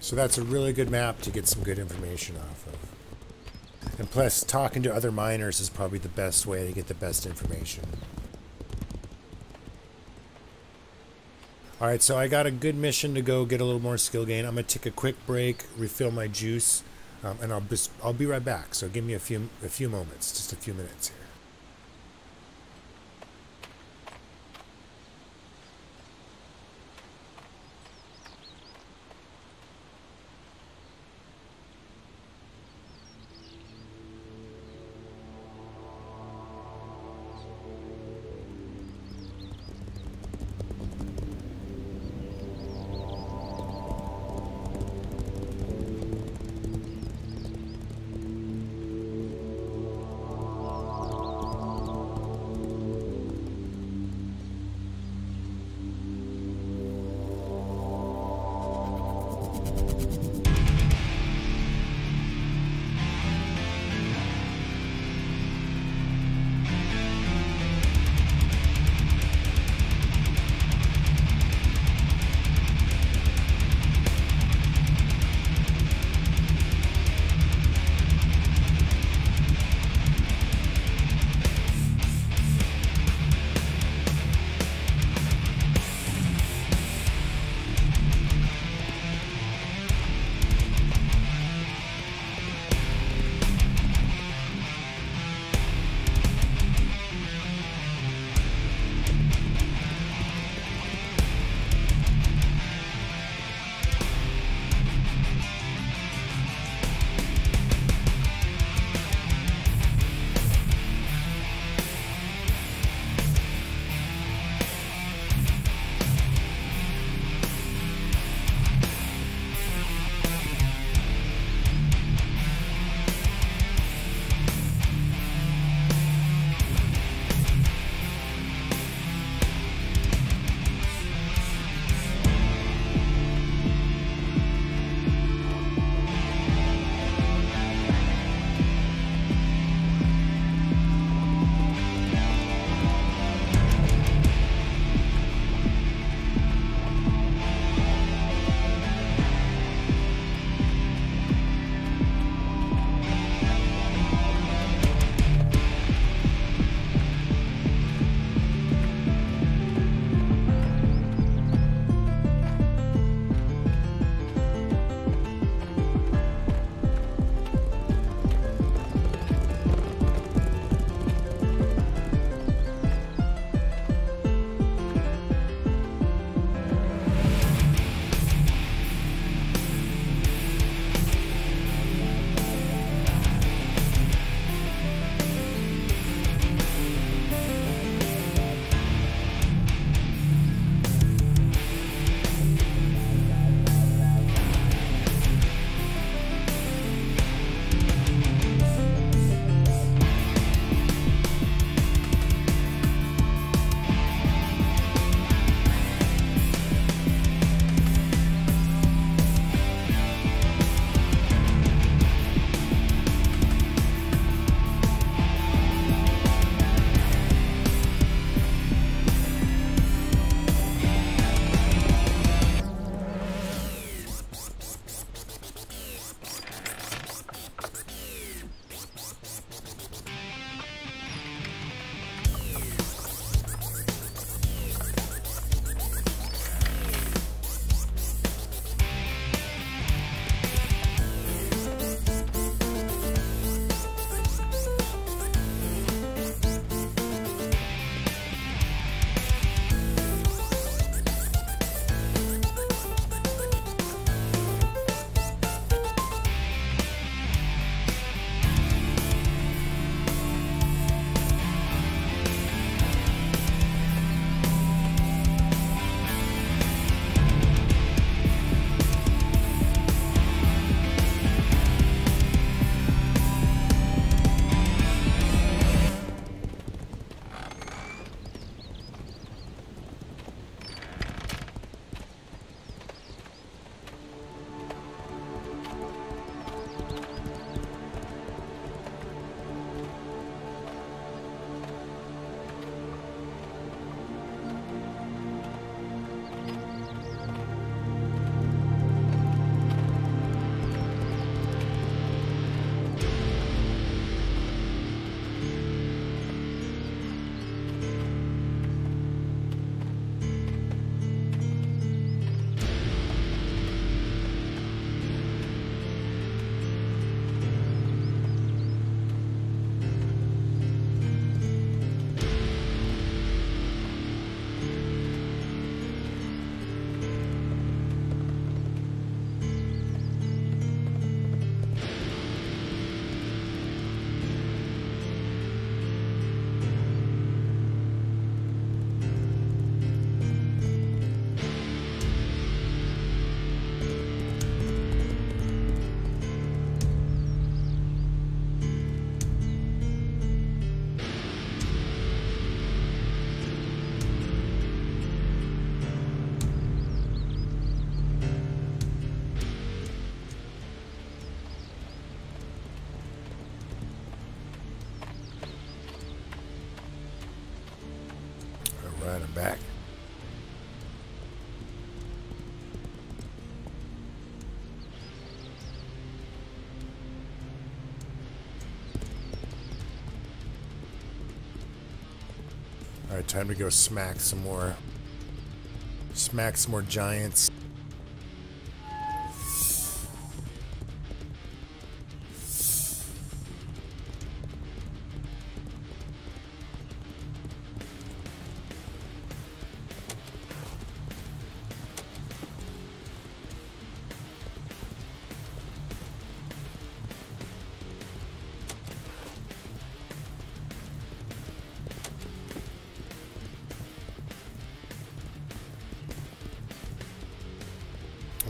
So that's a really good map to get some good information off of. And plus, talking to other miners is probably the best way to get the best information. Alright, so I got a good mission to go get a little more skill gain. I'm going to take a quick break, refill my juice. And I'll be right back. So give me a few moments, just a few minutes here. Alright, I'm back. Alright, time to go smack some more giants.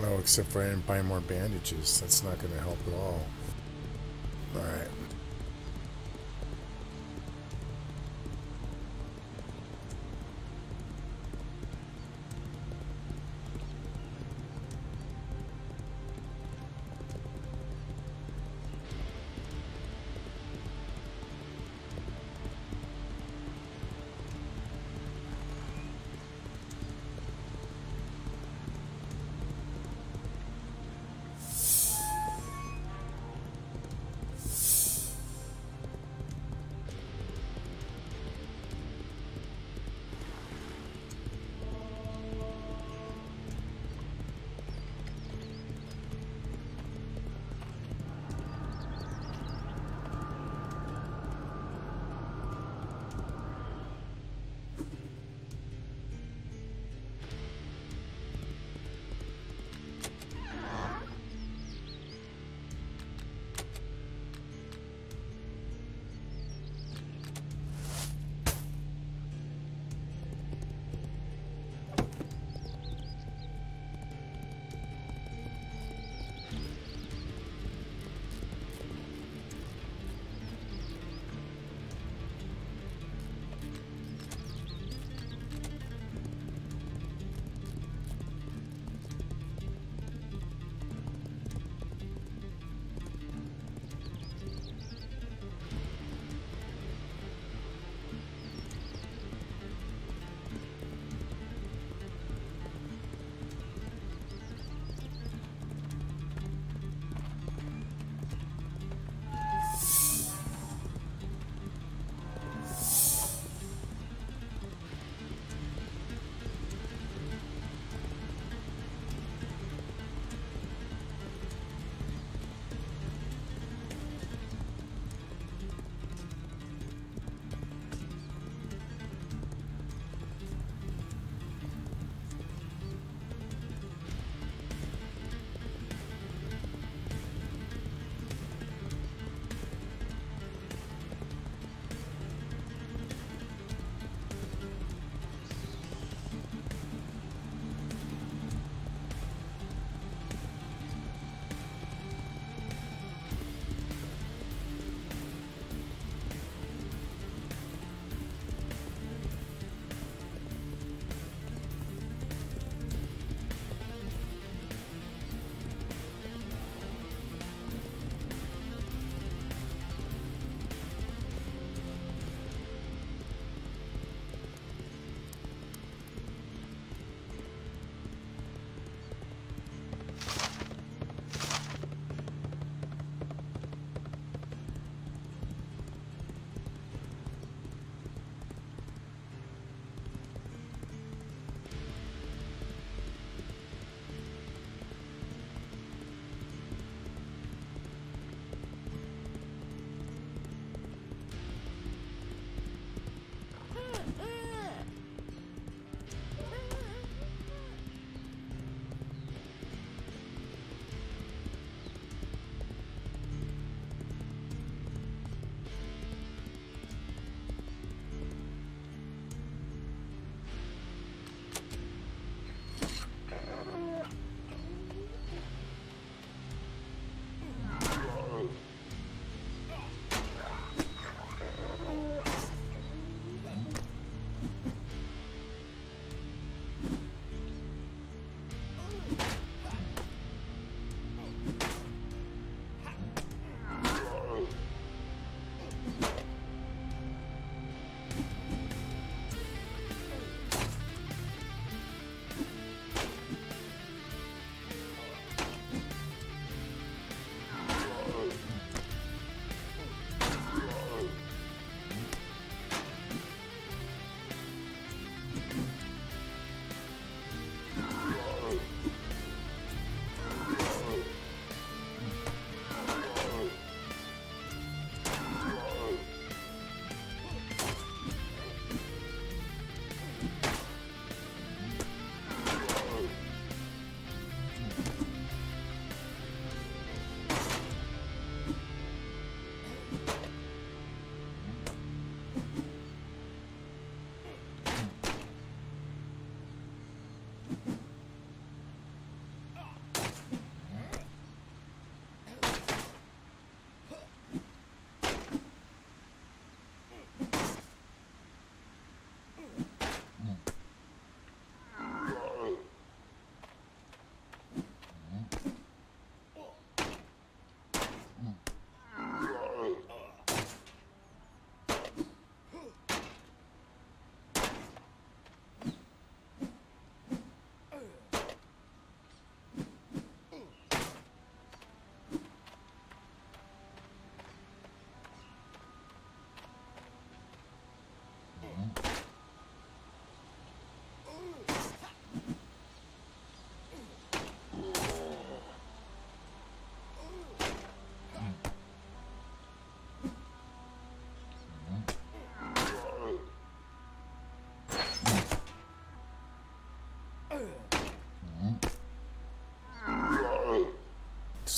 Oh, except for I didn't buy more bandages. That's not going to help at all. Alright.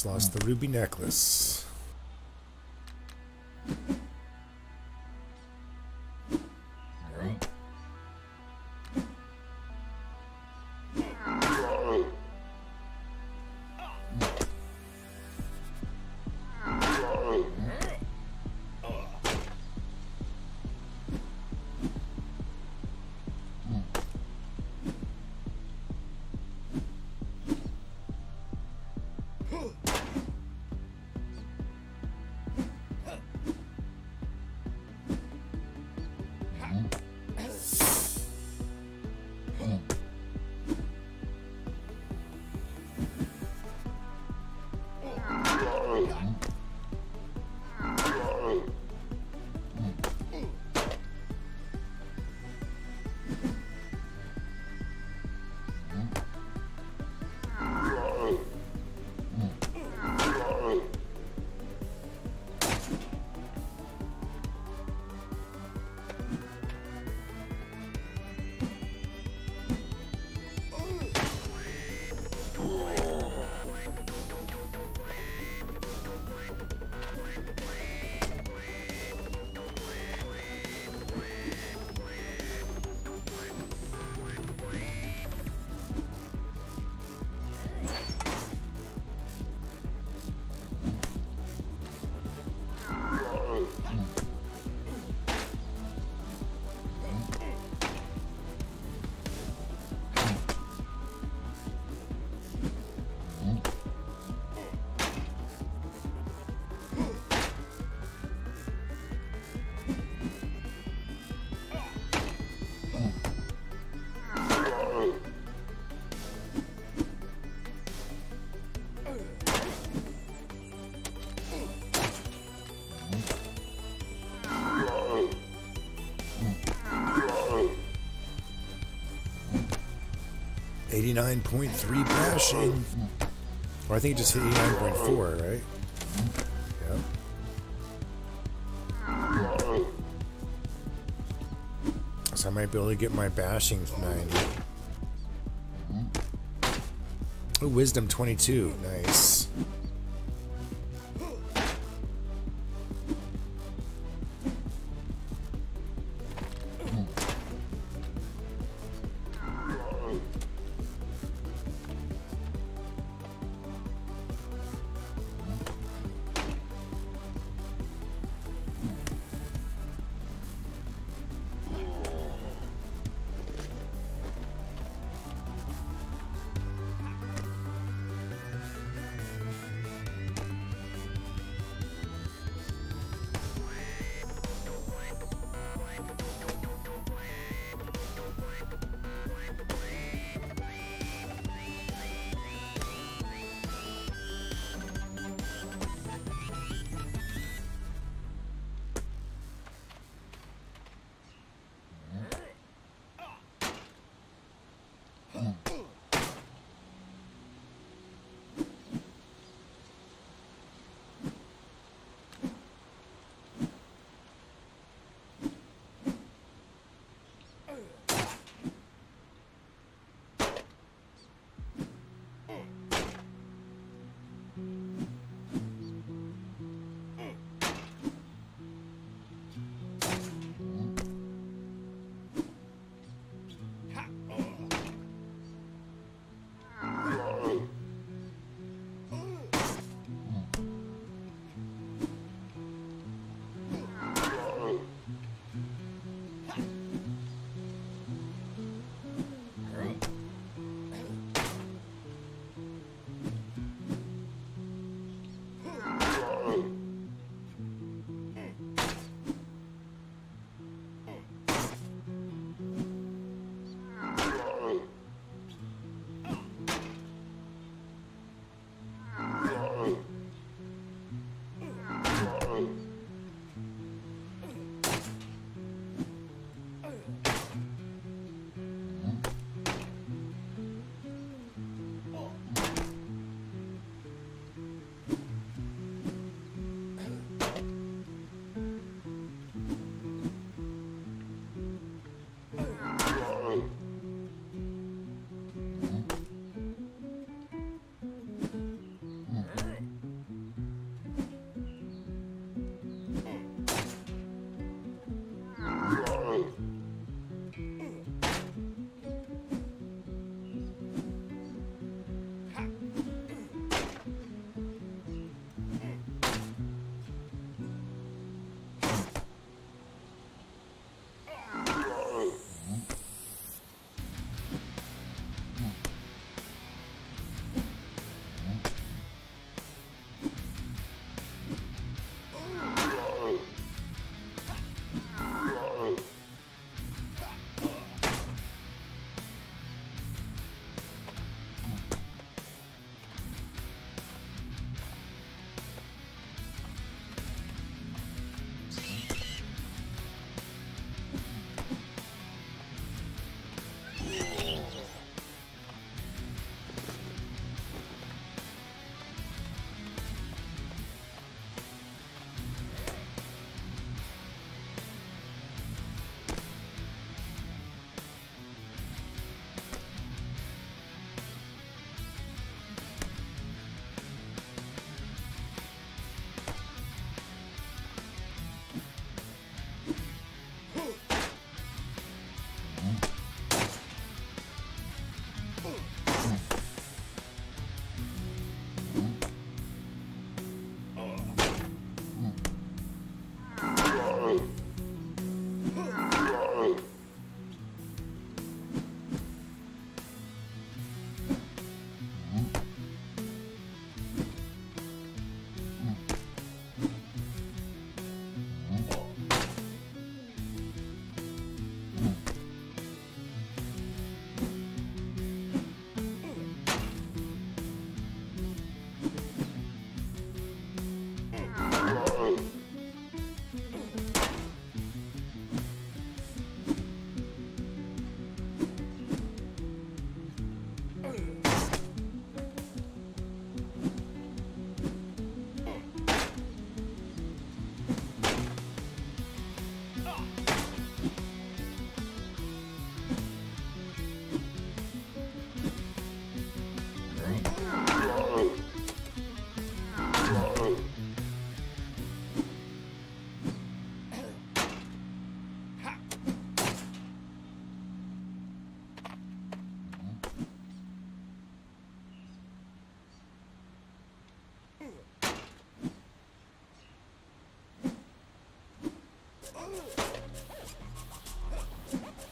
Almost lost the ruby necklace. .3 bashing. Or I think it just hit 89.4, right? Yep. So I might be able to get my bashing 90. Oh, wisdom 22. Nice.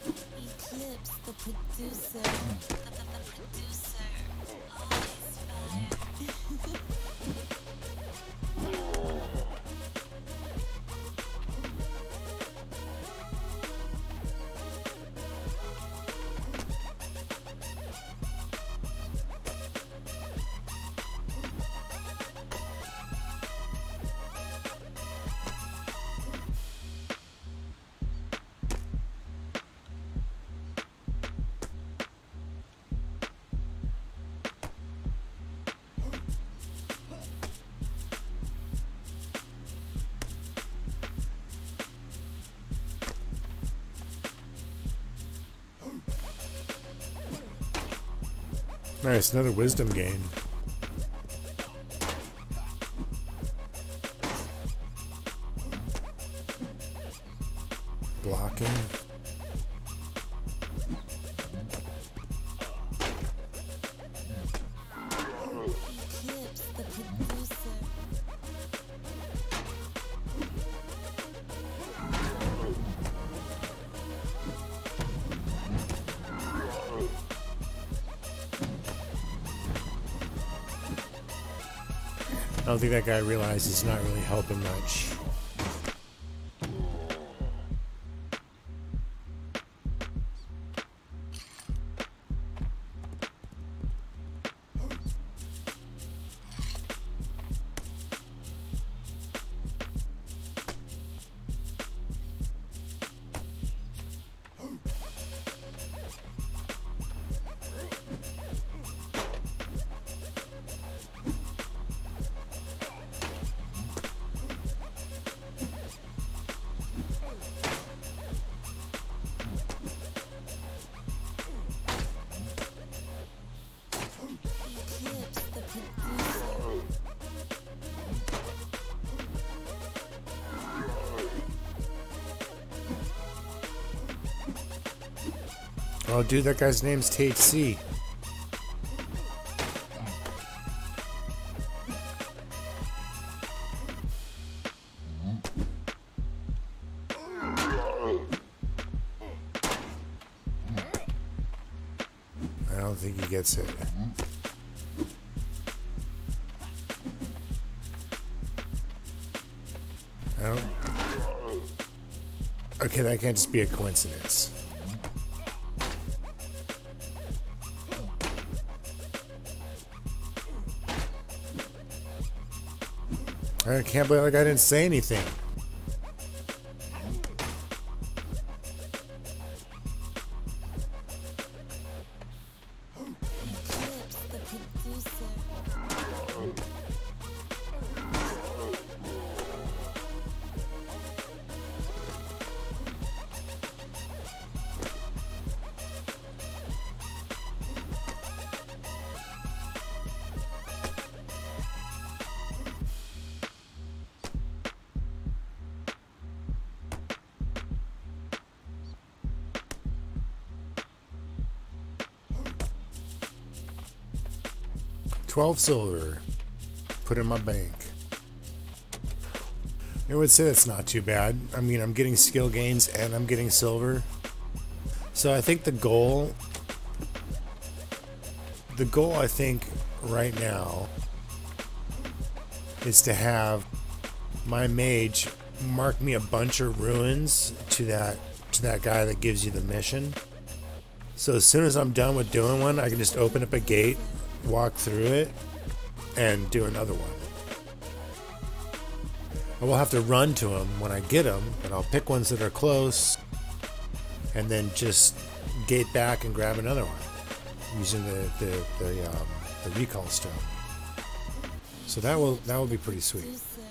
Eclipse the producer. The producer. Always fire. Nice, another wisdom gain. Blocking. Eclipse the producer. I don't think that guy realized he's not really helping much. Eclipse the producer. Oh, dude, that guy's name's Tate C. I don't think he gets it. I don't. Okay, that can't just be a coincidence. I can't believe like I didn't say anything. Eclipse the producer. $12 silver. Put in my bank. I would say that's not too bad. I mean, I'm getting skill gains and I'm getting silver. So I think the goal I think right now is to have my mage mark me a bunch of ruins to that guy that gives you the mission. So as soon as I'm done with doing one, I can just open up a gate, walk through it, and do another one. I will have to run to them when I get them, but I'll pick ones that are close and then just gate back and grab another one using the recall stone. So that will be pretty sweet. Producer.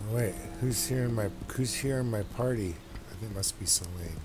Wait, who's here in my party? I think it must be Celine.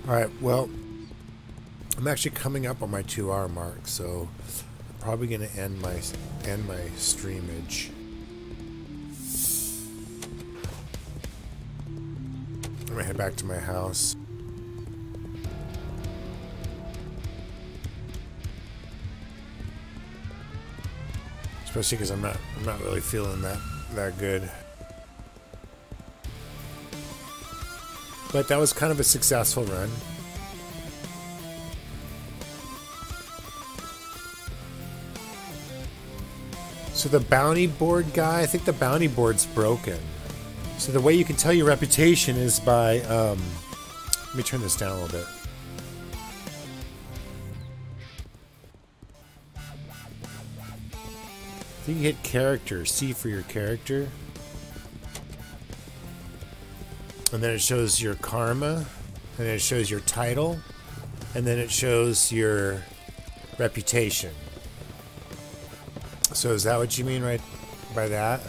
Alright, well, I'm actually coming up on my 2-hour mark, so I'm probably going to end my streamage. I'm going to head back to my house. Especially because I'm not really feeling that good. But that was kind of a successful run. So the bounty board guy, I think the bounty board's broken. So the way you can tell your reputation is by, let me turn this down a little bit. I think you hit character, C for your character. And then it shows your karma, and then it shows your title, and then it shows your reputation. So is that what you mean right by that?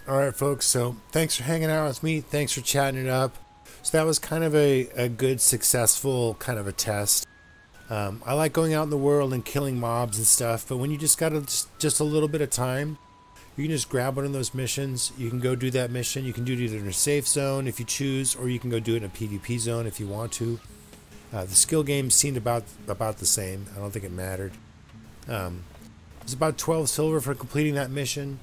Alright folks, so thanks for hanging out with me, thanks for chatting it up. So that was kind of a good, successful kind of a test. I like going out in the world and killing mobs and stuff, but when you just got just a little bit of time, you can just grab one of those missions, you can go do that mission, you can do it either in a safe zone if you choose, or you can go do it in a PvP zone if you want to. The skill game seemed about the same, I don't think it mattered. It was about 12 silver for completing that mission.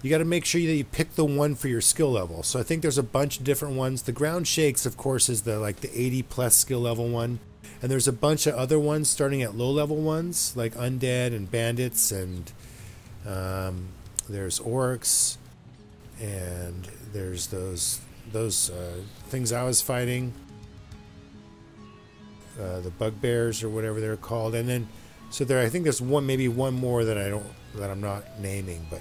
You got to make sure that you pick the one for your skill level. So I think there's a bunch of different ones. The ground shakes, of course, is the 80 plus skill level one, and there's a bunch of other ones starting at low level ones like undead and bandits, and there's orcs, and there's those things I was fighting, the bugbears or whatever they're called, and then so there I think there's maybe one more that I'm not naming, but.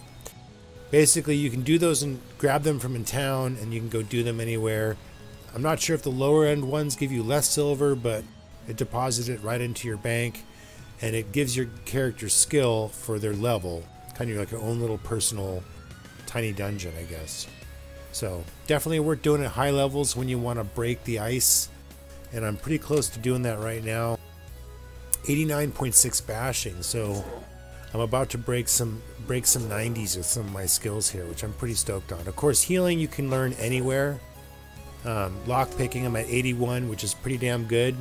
Basically, you can do those and grab them from in town, and you can go do them anywhere. I'm not sure if the lower end ones give you less silver, but it deposits it right into your bank, and it gives your character skill for their level. Kind of like your own little personal tiny dungeon, I guess. So definitely worth doing at high levels when you want to break the ice, and I'm pretty close to doing that right now. 89.6 bashing, so I'm about to break some 90s with some of my skills here, which I'm pretty stoked on. Of course, healing you can learn anywhere. Lockpicking, I'm at 81, which is pretty damn good.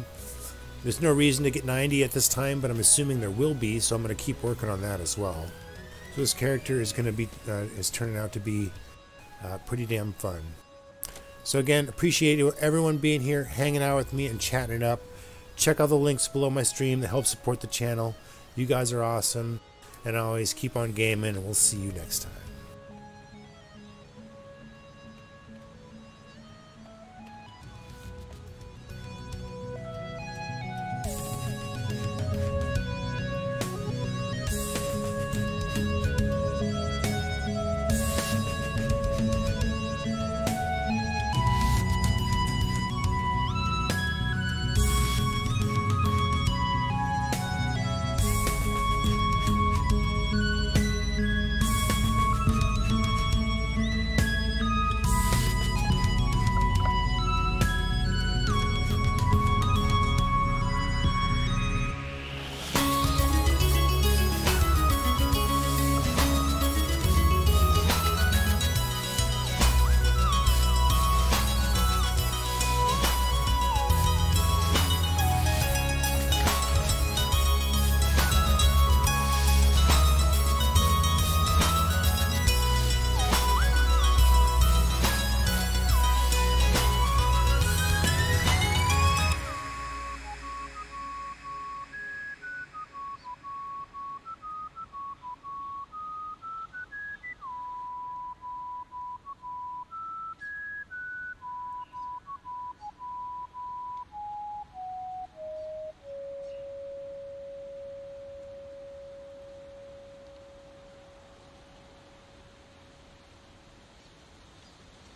There's no reason to get 90 at this time, but I'm assuming there will be, so I'm going to keep working on that as well. So this character is going to be is turning out to be pretty damn fun. So again, appreciate everyone being here, hanging out with me, and chatting it up. Check out the links below my stream that help support the channel. You guys are awesome. And always keep on gaming, and we'll see you next time.